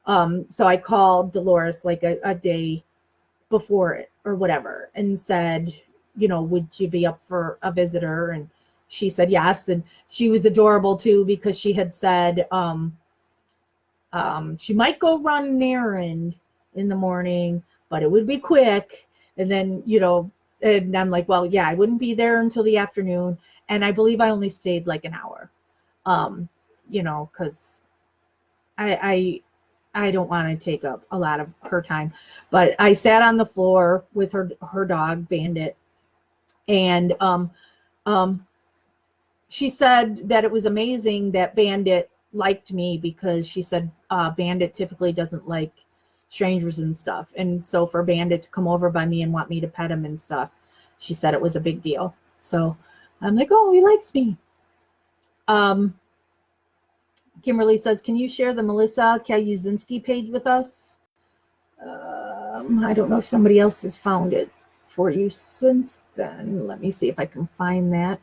Speaker 1: So I called Dolores like a day before it or whatever and said, you know, would you be up for a visitor? And she said yes. And she was adorable too, because she had said she might go run an errand in the morning, but it would be quick. And then, you know, and I'm like, well, yeah, I wouldn't be there until the afternoon. And I believe I only stayed like an hour, you know, because I don't want to take up a lot of her time. But I sat on the floor with her dog, Bandit. And she said that it was amazing that Bandit liked me, because she said Bandit typically doesn't like strangers and stuff. And so for Bandit to come over by me and want me to pet him and stuff, she said it was a big deal. So I'm like, oh, he likes me. Kimberly says, can you share the Melissa Kaluzinski page with us? I don't know if somebody else has found it for you since then. Let me see if I can find that.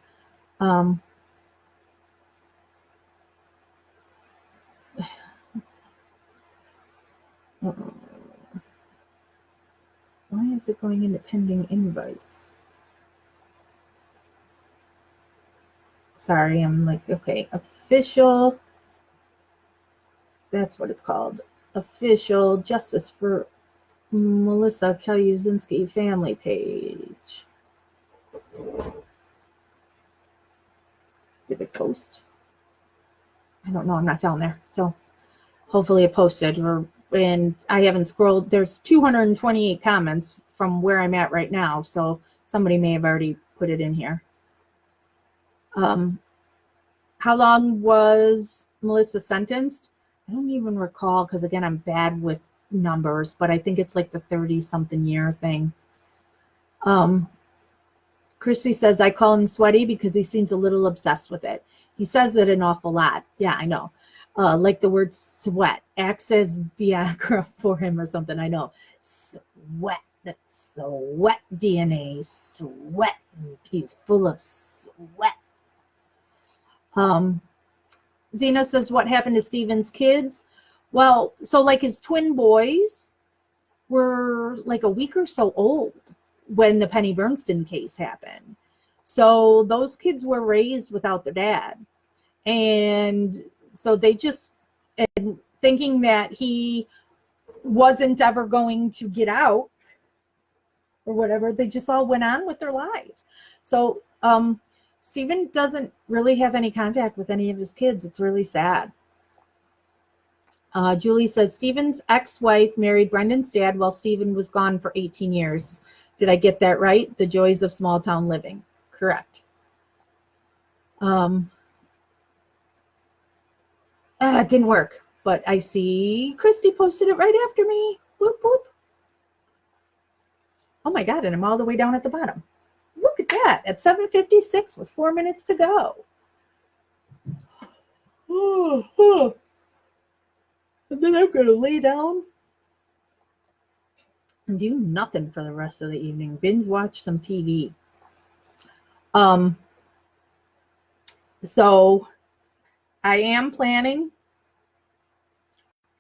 Speaker 1: Why is it going into pending invites? Sorry, I'm like, okay, official. That's what it's called. Official Justice for Melissa Kaluzinski family page. Did it post? I don't know. I'm not down there. So hopefully it posted. And I haven't scrolled. There's 228 comments from where I'm at right now. So somebody may have already put it in here. How long was Melissa sentenced? I don't even recall, because again, I'm bad with numbers, but I think it's like the 30-something year thing. Christy says, I call him Sweaty because he seems a little obsessed with it. He says it an awful lot. Yeah, I know. Like the word sweat. Acts as Viagra for him or something. I know. Sweat. That's sweat DNA. Sweat. He's full of sweat. Zena says, what happened to Stephen's kids? Well, so like his twin boys were like a week or so old when the Penny Bernstein case happened. So those kids were raised without their dad. And so they just, and thinking that he wasn't ever going to get out or whatever, they just all went on with their lives. So Stephen doesn't really have any contact with any of his kids. It's really sad. Julie says, Stephen's ex-wife married Brendan's dad while Stephen was gone for 18 years. Did I get that right? The joys of small town living. Correct. It didn't work, but I see Christy posted it right after me. Whoop, whoop. Oh my God, and I'm all the way down at the bottom. Look at that, at 7:56 with 4 minutes to go. And then I'm going to lay down and do nothing for the rest of the evening. Binge watch some TV. So I am planning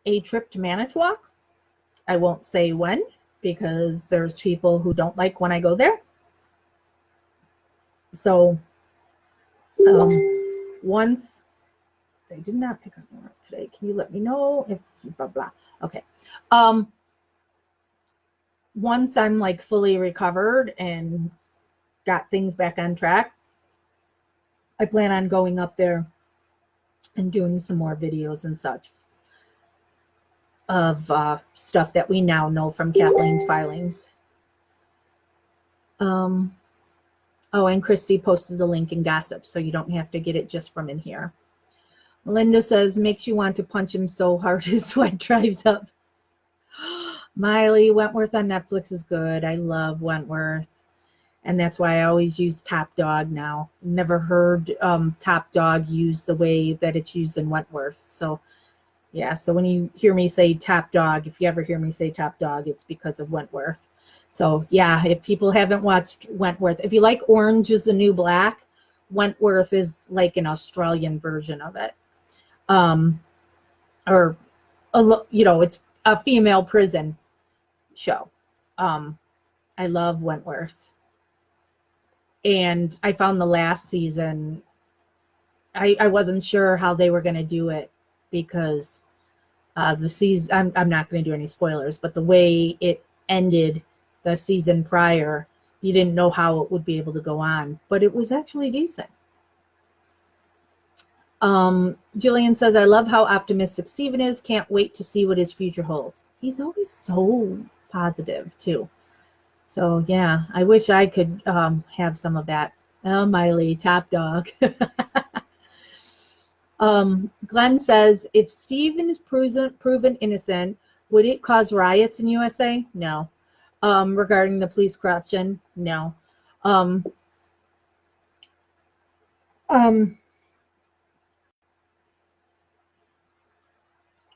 Speaker 1: a trip to Manitowoc. I won't say when because there's people who don't like when I go there. So once they did not pick up today, can you let me know if blah blah? Okay. Once I'm like fully recovered and got things back on track, I plan on going up there and doing some more videos and such of stuff that we now know from Kathleen's filings. Oh, and Christy posted the link in Gossip, so you don't have to get it just from in here. Melinda says, makes you want to punch him so hard his sweat drives up. Miley, Wentworth on Netflix is good. I love Wentworth. And that's why I always use Top Dog now. Never heard Top Dog used the way that it's used in Wentworth. So, yeah. So when you hear me say Top Dog, if you ever hear me say Top Dog, it's because of Wentworth. So, yeah, if people haven't watched Wentworth, if you like Orange is the New Black, Wentworth is like an Australian version of it. Or, you know, it's a female prison show. I love Wentworth. And I found the last season, I wasn't sure how they were going to do it because the season, I'm not going to do any spoilers, but the way it ended the season prior, you didn't know how it would be able to go on, but it was actually decent. Jillian says, I love how optimistic Steven is. Can't wait to see what his future holds. He's always so positive too. So yeah, I wish I could have some of that. Oh, Miley, Top Dog. Glenn says, if Steven is proven innocent, would it cause riots in USA? No. Regarding the police corruption? No.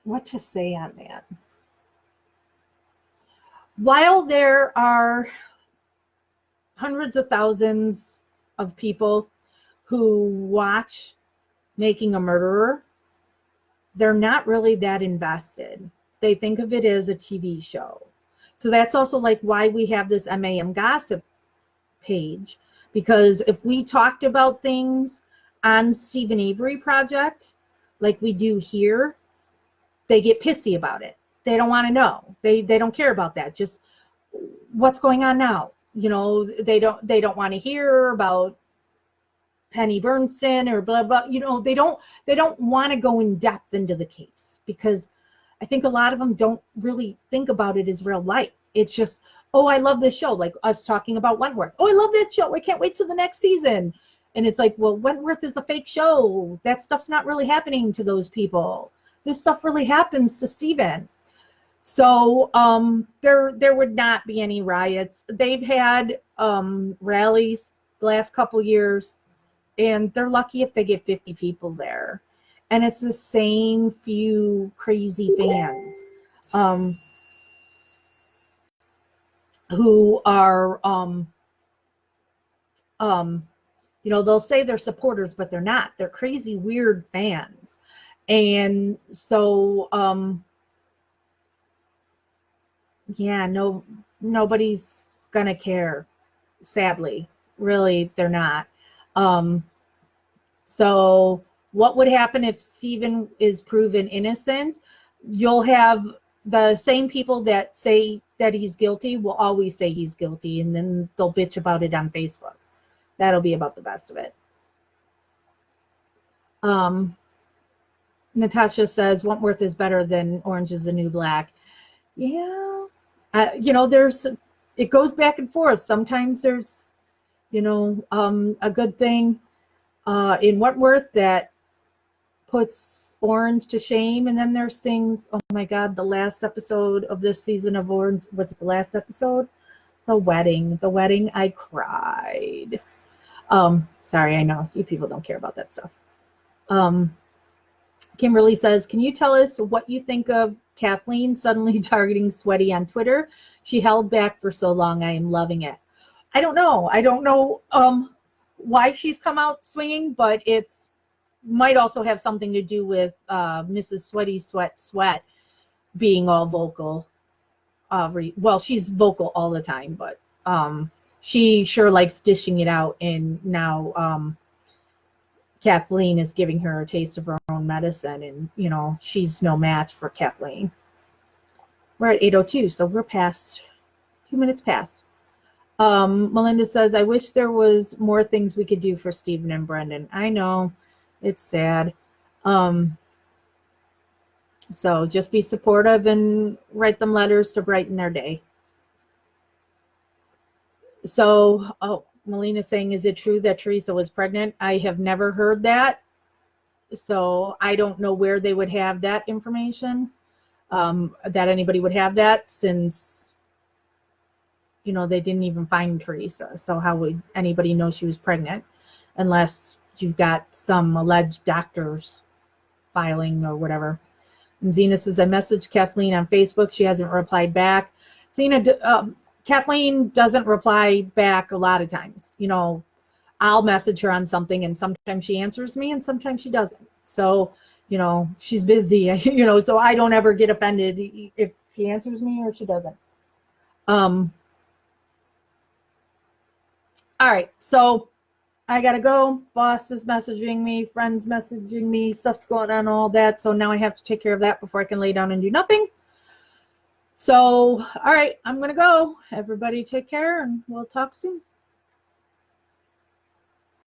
Speaker 1: What to say on that? While there are hundreds of thousands of people who watch Making a Murderer, they're not really that invested. They think of it as a TV show. So that's also like why we have this MAM Gossip page, because if we talked about things on Stephen Avery Project, like we do here, they get pissy about it. They don't want to know. They don't care about that. Just what's going on now. You know, they don't want to hear about Penny Bernstein or blah blah. You know, they don't want to go in depth into the case because I think a lot of them don't really think about it as real life. It's just, oh, I love this show, like us talking about Wentworth. Oh, I love that show. I can't wait till the next season. And it's like, well, Wentworth is a fake show. That stuff's not really happening to those people. This stuff really happens to Steven. So there would not be any riots. They've had rallies the last couple years, and they're lucky if they get 50 people there. And it's the same few crazy fans who are, you know, they'll say they're supporters, but they're not. They're crazy, weird fans. And so, yeah, nobody's gonna care. Sadly, really, they're not. So what would happen if Steven is proven innocent? You'll have the same people that say that he's guilty will always say he's guilty, and then they'll bitch about it on Facebook. That'll be about the best of it. Natasha says Wentworth is better than Orange is the New Black. Yeah. You know, it goes back and forth. Sometimes there's, you know, a good thing in Wentworth that puts Orange to shame. And then there's things, oh my God, the last episode of this season of Orange, was it the last episode? The wedding, I cried. Sorry, I know you people don't care about that stuff. Kimberly says, can you tell us what you think of Kathleen suddenly targeting Sweaty on Twitter? She held back for so long. I am loving it. I don't know why she's come out swinging, but it's might also have something to do with Mrs. Sweaty Sweat being all vocal. Well, she's vocal all the time, but she sure likes dishing it out, and now Kathleen is giving her a taste of her own medicine, and you know she's no match for Kathleen. We're at 8:02, so we're past 2 minutes past. Melinda says, I wish there was more things we could do for Stephen and Brendan. I know, it's sad. So just be supportive and write them letters to brighten their day. So, Melina's saying, is it true that Teresa was pregnant? I have never heard that. So I don't know where they would have that information, that anybody would have that, since, you know, they didn't even find Teresa. So how would anybody know she was pregnant unless you've got some alleged doctor's filing or whatever? And Zena says, I messaged Kathleen on Facebook. She hasn't replied back. Kathleen doesn't reply back a lot of times. You know, I'll message her on something and sometimes she answers me and sometimes she doesn't. So, you know, she's busy, you know, so I don't ever get offended if she answers me or she doesn't. All right, so I gotta go. Boss is messaging me, friends messaging me, stuff's going on, all that. So now I have to take care of that before I can lay down and do nothing. So, all right, I'm gonna go. Everybody take care and we'll talk soon.